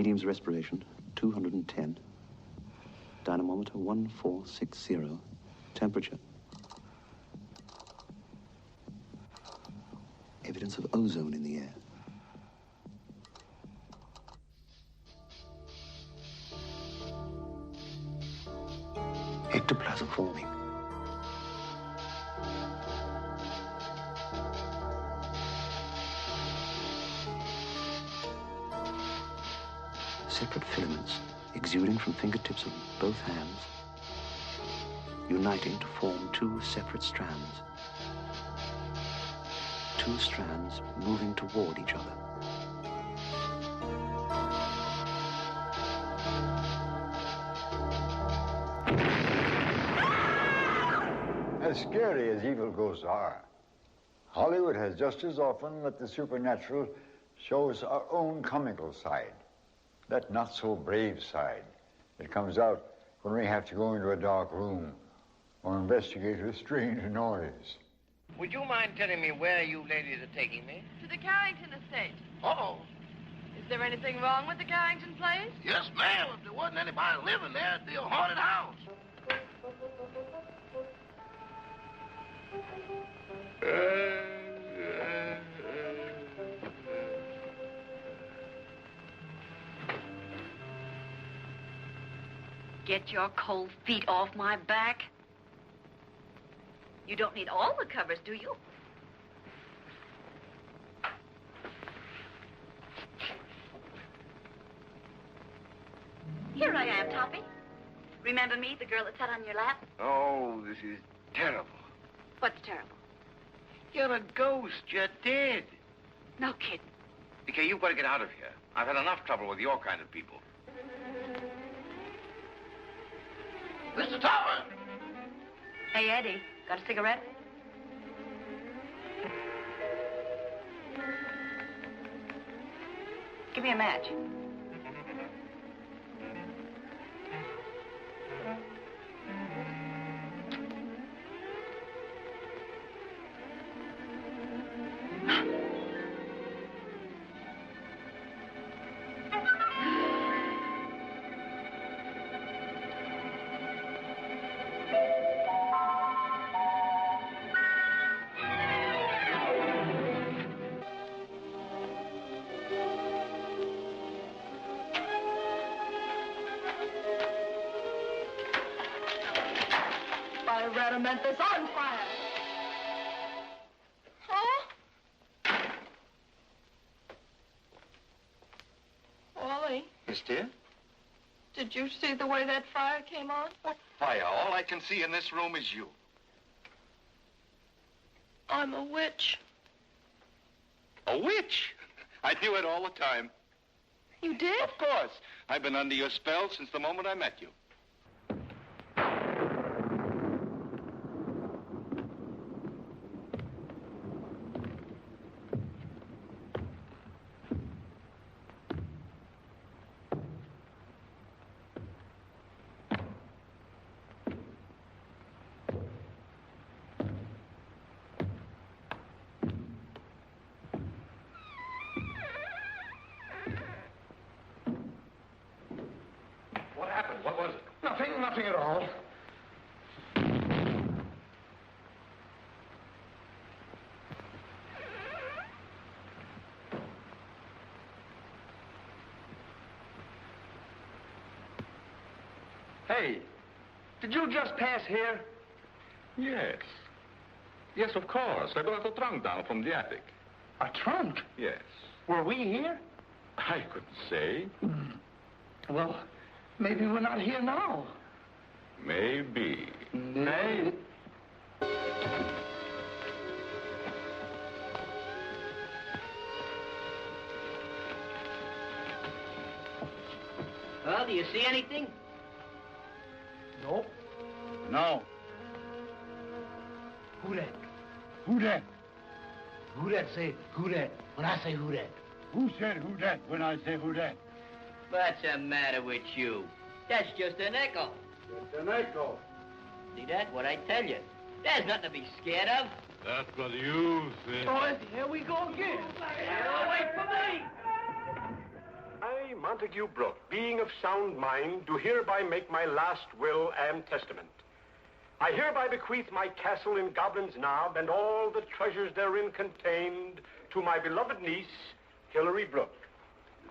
Medium's respiration, 210. Dynamometer, 1460. Temperature. Evidence of ozone in the air. Ectoplasm forming. Separate filaments exuding from fingertips of both hands, uniting to form two separate strands. Two strands moving toward each other. As scary as evil ghosts are, Hollywood has just as often let the supernatural show us our own comical side, that not-so-brave side that comes out when we have to go into a dark room or investigate a strange noise. Would you mind telling me where you ladies are taking me? To the Carrington estate. Uh-oh. Is there anything wrong with the Carrington place? Yes, ma'am. If there wasn't anybody living there, it'd be a haunted house. Get your cold feet off my back. You don't need all the covers, do you? Here I am, Toppy. Remember me, the girl that sat on your lap? Oh, this is terrible. What's terrible? You're a ghost. You're dead. No kidding. Okay, you've got to get out of here. I've had enough trouble with your kind of people. Mr. Topper! Hey, Eddie, got a cigarette? Give me a match. Memphis on fire. Huh? Wally, Yes, dear? did you see the way that fire came on? What fire? All I can see in this room is you. I'm a witch. A witch? I knew it all the time. You did? Of course. I've been under your spell since the moment I met you. What was it? Nothing at all. Hey, did you just pass here? Yes. Yes, of course. I brought a trunk down from the attic. A trunk? Yes. Were we here? I couldn't say. Well, maybe we're not here now. Maybe. Maybe. Well, do you see anything? Nope. No. Who that? Who that? Who that say who that when I say who that? Who said who that when I say who that? What's the matter with you? That's just an echo. It's an echo. See that? What I tell you. There's nothing to be scared of. That's what you say. Boys, here we go again. Wait for me! I, Montague Brooke, being of sound mind, do hereby make my last will and testament. I hereby bequeath my castle in Goblin's Knob and all the treasures therein contained to my beloved niece, Hilary Brooke,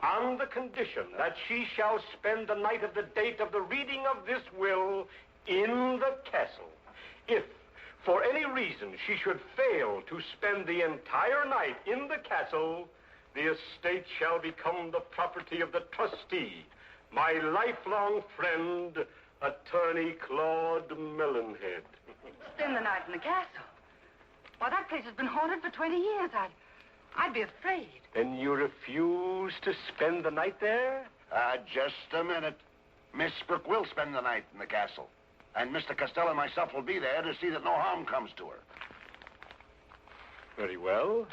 on the condition that she shall spend the night of the date of the reading of this will in the castle. If, for any reason, she should fail to spend the entire night in the castle, the estate shall become the property of the trustee, my lifelong friend, Attorney Claude Melonhead. Spend the night in the castle? Why, that place has been haunted for 20 years. I'd be afraid. Then you refuse to spend the night there? Just a minute. Miss Brooke will spend the night in the castle. And Mr. Costello and myself will be there to see that no harm comes to her. Very well.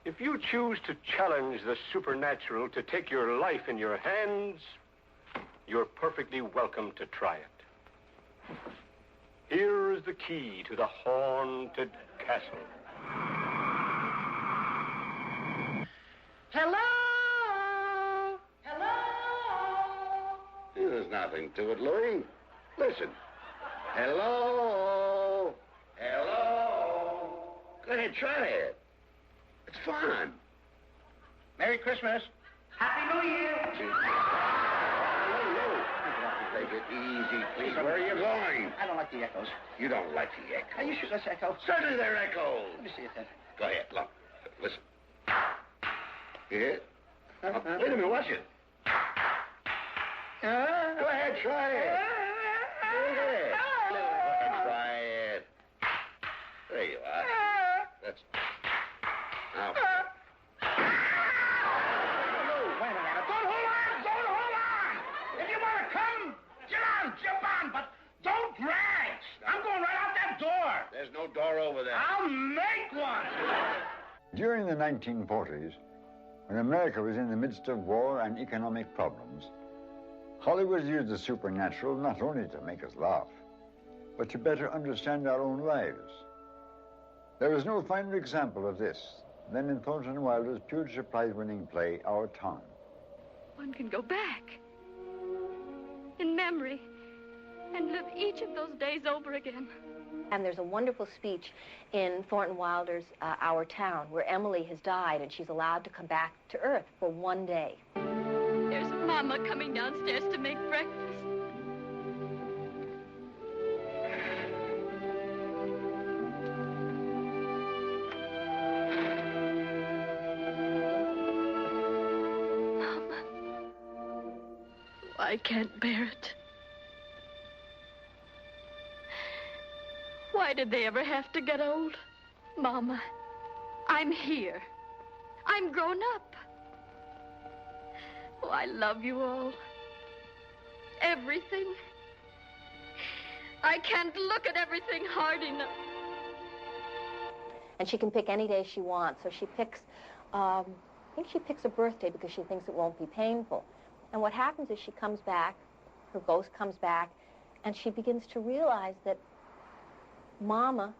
If you choose to challenge the supernatural to take your life in your hands, you're perfectly welcome to try it. Here is the key to the haunted castle. Hello? Hello? There's nothing to it, Louie. Listen. Hello? Hello? Go ahead, try it. It's fun. Merry Christmas. Happy New Year. Take it easy, please. Where are you going? I don't like the echoes. You don't like the echoes? Are you sure that's echo? Certainly they're echoes. Let me see it then. Go ahead, look. Listen. You hear it? Oh, wait a minute, watch it. Go ahead, try it. Go ahead. Try it. There you are. That's... Now... Wait a minute. Don't hold on! If you want to come, jump on, but don't drag. I'm going right out that door. There's no door over there. I'll make one. During the 1940s, when America was in the midst of war and economic problems, Hollywood used the supernatural not only to make us laugh, but to better understand our own lives. There is no finer example of this than in Thornton Wilder's Pulitzer Prize-winning play, Our Town. One can go back in memory and live each of those days over again. And there's a wonderful speech in Thornton Wilder's Our Town, where Emily has died and she's allowed to come back to Earth for one day. There's Mama coming downstairs to make breakfast. Mama, I can't bear it. Why did they ever have to get old? Mama, I'm here. I'm grown up. Oh, I love you all. Everything. I can't look at everything hard enough. And she can pick any day she wants. So she picks, I think she picks a birthday because she thinks it won't be painful. And what happens is she comes back, her ghost comes back, and she begins to realize that, Mama,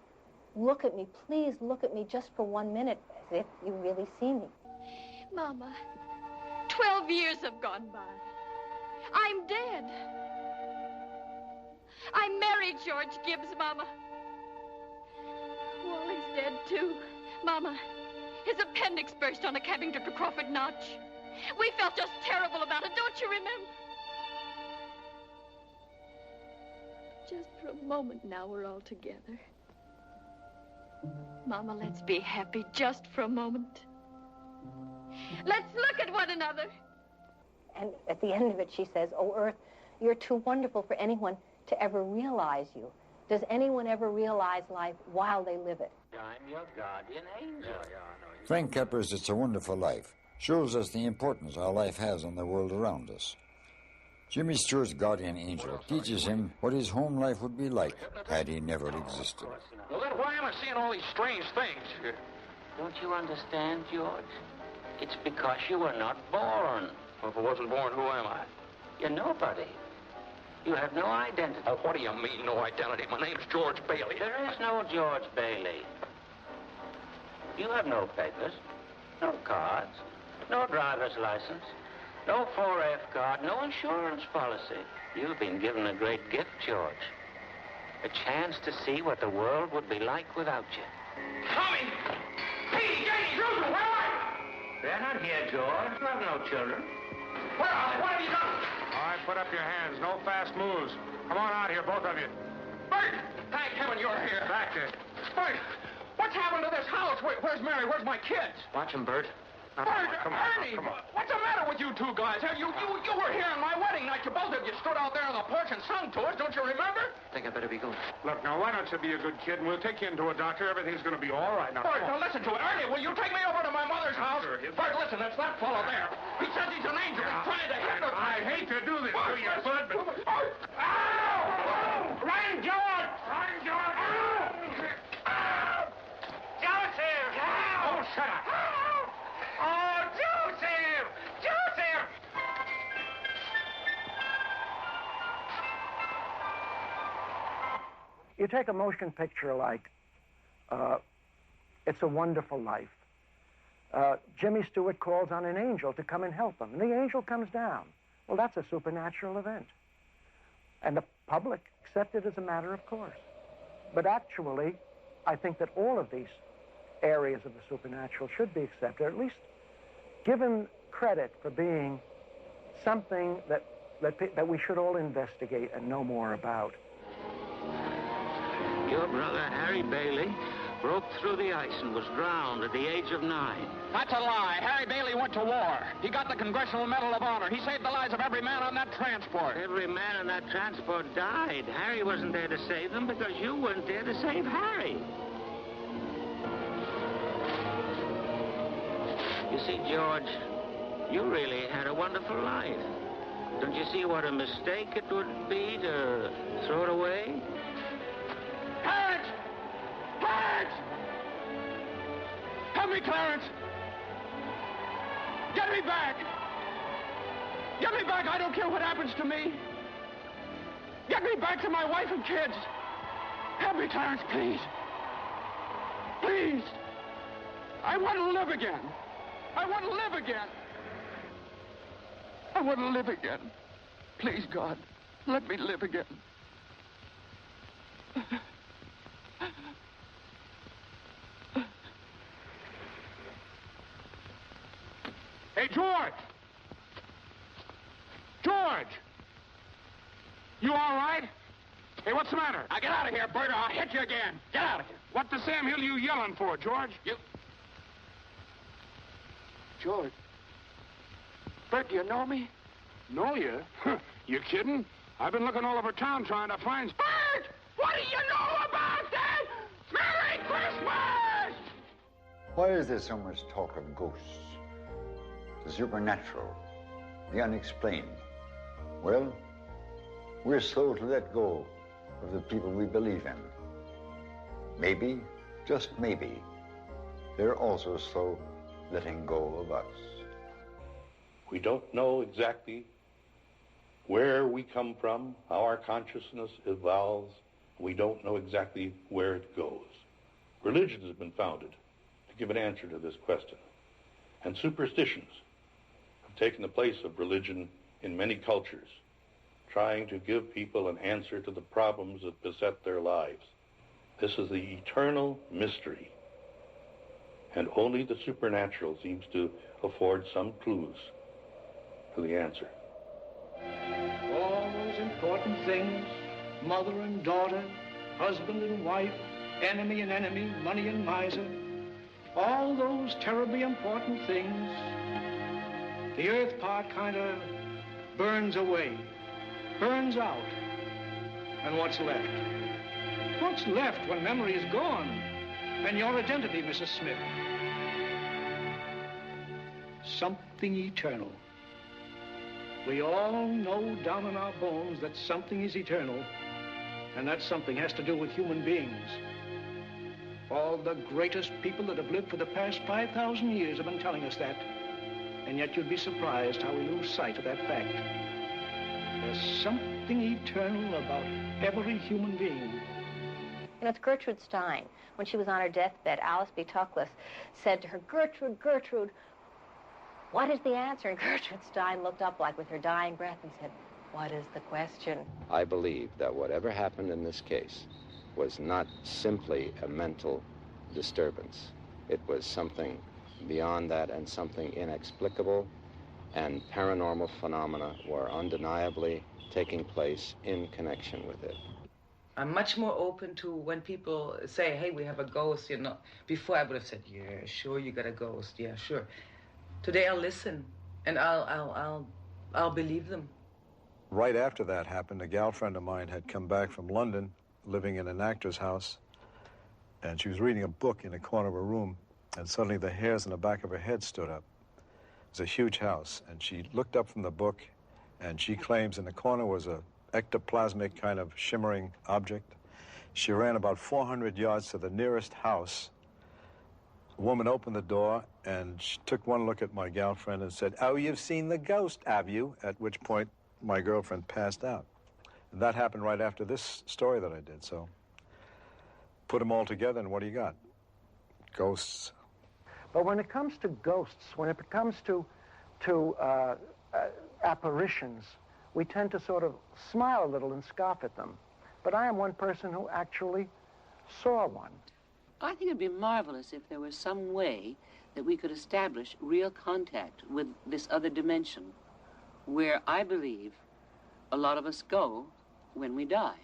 look at me. Please look at me just for 1 minute, as if you really see me. Mama, 12 years have gone by. I'm dead. I married George Gibbs, Mama. Wally's dead, too. Mama, his appendix burst on a cabbing trip to Crawford Notch. We felt just terrible about it, don't you remember? Just for a moment now, we're all together. Mama, let's be happy just for a moment. Let's look at one another. And at the end of it, she says, "Oh, Earth, you're too wonderful for anyone to ever realize you. Does anyone ever realize life while they live it?" I'm your guardian angel. Frank Capra's It's a Wonderful Life shows us the importance our life has on the world around us. Jimmy Stewart's guardian angel teaches him what his home life would be like had he never existed. Well, then why am I seeing all these strange things? Don't you understand, George? It's because you were not born. Well, if I wasn't born, who am I? You're nobody. You have no identity. What do you mean, no identity? My name's George Bailey. There is no George Bailey. You have no papers, no cards, no driver's license. No 4F card, no insurance policy. You've been given a great gift, George. A chance to see what the world would be like without you. Tommy! Petey, Janie, Susan, where are you? They're not here, George. You have no children. Where are they? What have you done? All right, put up your hands. No fast moves. Come on out here, both of you. Bert! Thank heaven you're here. Back there. Bert, what's happened to this house? Where's Mary? Where's my kids? Watch him, Bert. Now, Bert, come on, Ernie, come on. what's the matter with you two guys? You were here on my wedding night. You both of you stood out there on the porch and sung to us. Don't you remember? I think I better be going. Look, now, why don't you be a good kid, and we'll take you into a doctor. Everything's going to be all right. Now, Bert, now listen to it. Ernie, will you take me over to my mother's house? Sure, Bert, listen, that's that fellow there. He says he's an angel. He's trying to hypnotize. I hate to do this to you, bud, but... Ow! Run, George! Run, George! Ow! Joseph! Ow! Oh, shut up. Oh, Joseph! Joseph! You take a motion picture like It's a Wonderful Life. Jimmy Stewart calls on an angel to come and help him, and the angel comes down. Well, that's a supernatural event. And the public accept it as a matter of course. But actually, I think that all of these areas of the supernatural should be accepted, or at least given credit for being something that we should all investigate and know more about. Your brother, Harry Bailey, broke through the ice and was drowned at the age of 9. That's a lie. Harry Bailey went to war. He got the Congressional Medal of Honor. He saved the lives of every man on that transport. Every man on that transport died. Harry wasn't there to save them because you weren't there to save Harry. You see, George, you really had a wonderful life. Don't you see what a mistake it would be to throw it away? Clarence! Clarence! Help me, Clarence! Get me back! Get me back! I don't care what happens to me. Get me back to my wife and kids. Help me, Clarence, please. Please. I want to live again. I want to live again. I want to live again. Please, God, let me live again. Hey, George! George! You all right? Hey, what's the matter? Now get out of here, Bert, or I'll hit you again. Get out of here. What the Sam Hill you yelling for, George? George. Bert, do you know me? Know you? You kidding? I've been looking all over town trying to find... Bert! What do you know about that? Merry Christmas! Why is there so much talk of ghosts, the supernatural, the unexplained? Well, we're slow to let go of the people we believe in. Maybe, just maybe, they're also slow letting go of us. We don't know exactly where we come from, how our consciousness evolves. We don't know exactly where it goes. Religion has been founded to give an answer to this question. And superstitions have taken the place of religion in many cultures, trying to give people an answer to the problems that beset their lives. This is the eternal mystery. And only the supernatural seems to afford some clues to the answer. All those important things, mother and daughter, husband and wife, enemy and enemy, money and miser, all those terribly important things, the earth part kind of burns away, burns out. And what's left? What's left when memory is gone? And your identity, Mrs. Smith? Something eternal. We all know down in our bones that something is eternal, and that something has to do with human beings. All the greatest people that have lived for the past 5,000 years have been telling us that, and yet you'd be surprised how we lose sight of that fact. There's something eternal about every human being. You know, it's Gertrude Stein. When she was on her deathbed, Alice B. Toklas said to her, Gertrude, Gertrude, What is the answer? And Gertrude Stein looked up like with her dying breath and said, what is the question? I believe that whatever happened in this case was not simply a mental disturbance. It was something beyond that, and something inexplicable, and paranormal phenomena were undeniably taking place in connection with it. I'm much more open to when people say, hey, we have a ghost, you know. Before I would have said, yeah, sure, you got a ghost, yeah, sure. Today I'll listen, and I'll believe them. Right after that happened, a gal friend of mine had come back from London, living in an actor's house, and she was reading a book in a corner of her room, and suddenly the hairs on the back of her head stood up. It was a huge house, and she looked up from the book, and she claims in the corner was a ectoplasmic kind of shimmering object. She ran about 400 yards to the nearest house. A woman opened the door, and she took one look at my girlfriend and said, "Oh, you've seen the ghost, have you?" At which point, my girlfriend passed out. And that happened right after this story that I did, so put them all together, and what do you got? Ghosts. But when it comes to ghosts, when it comes to apparitions, we tend to sort of smile a little and scoff at them. But I am one person who actually saw one. I think it'd be marvelous if there was some way that we could establish real contact with this other dimension, where I believe a lot of us go when we die.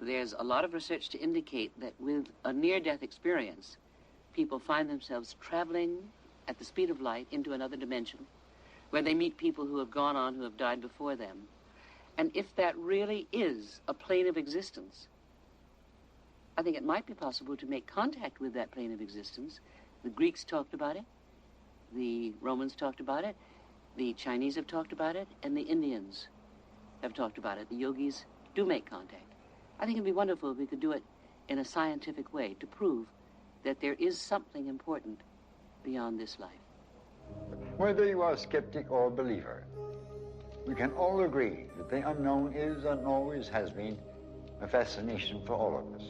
There's a lot of research to indicate that with a near-death experience, people find themselves traveling at the speed of light into another dimension, where they meet people who have gone on, who have died before them. And if that really is a plane of existence, I think it might be possible to make contact with that plane of existence. The Greeks talked about it, the Romans talked about it, the Chinese have talked about it, and the Indians have talked about it. The yogis do make contact. I think it'd be wonderful if we could do it in a scientific way to prove that there is something important beyond this life. Whether you are a skeptic or a believer, we can all agree that the unknown is and always has been a fascination for all of us.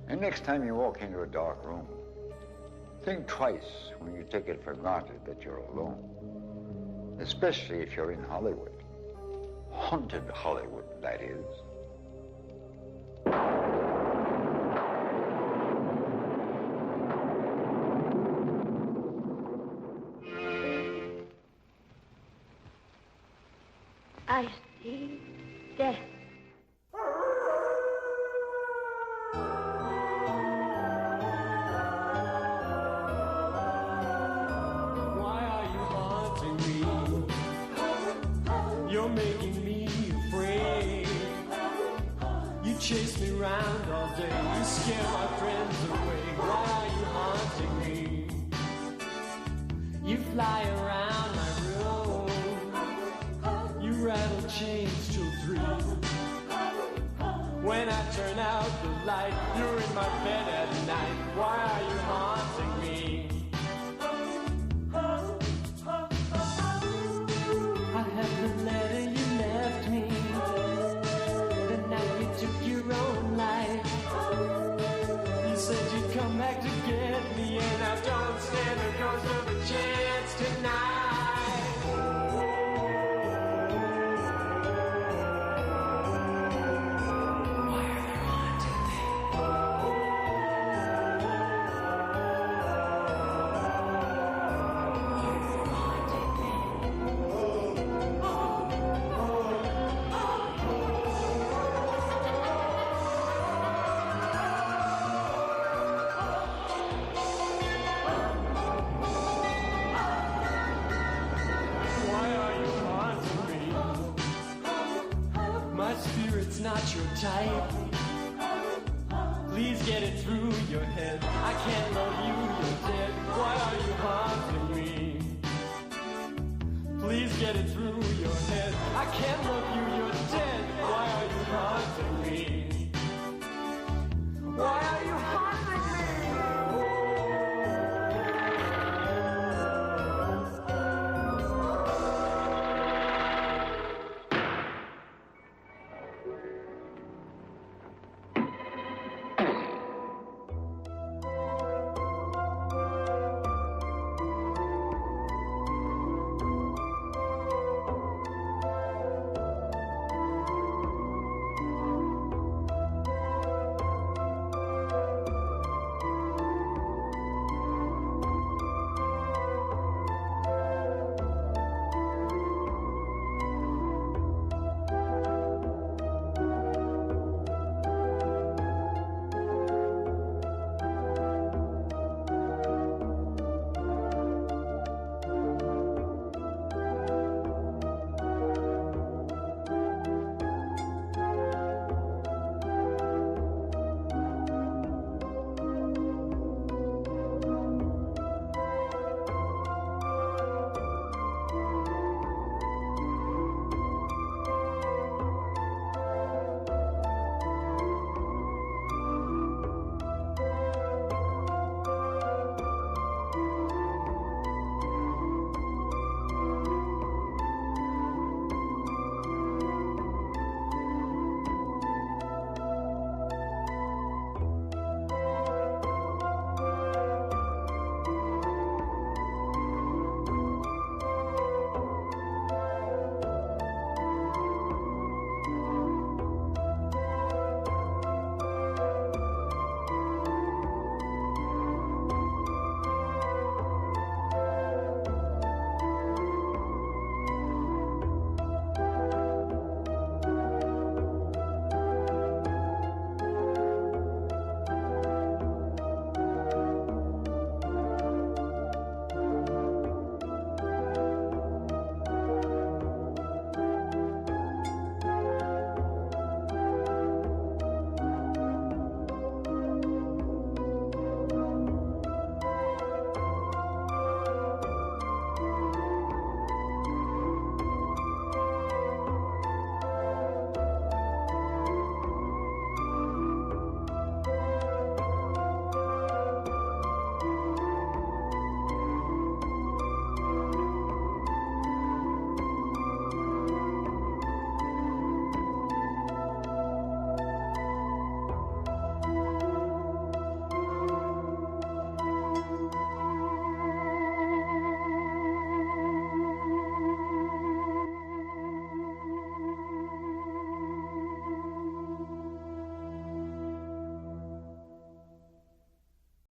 And next time you walk into a dark room, think twice when you take it for granted that you're alone. Especially if you're in Hollywood. Haunted Hollywood, that is. I see death. Why are you haunting me? You're making me afraid. You chase me around all day. You scare my friends away. Why are you haunting me? You fly around my room. You rattle chains till 3. When I turn out the light, you're in my bed at night. Why are you haunting me? I have the letter you left me the night you took your own life. You said you'd come back to get me, and I don't stand a ghost of a chance tonight. Not your type. Please get it through your head. I can't love you, you're dead. Why are you haunting me? Please get it through your head. I can't love you.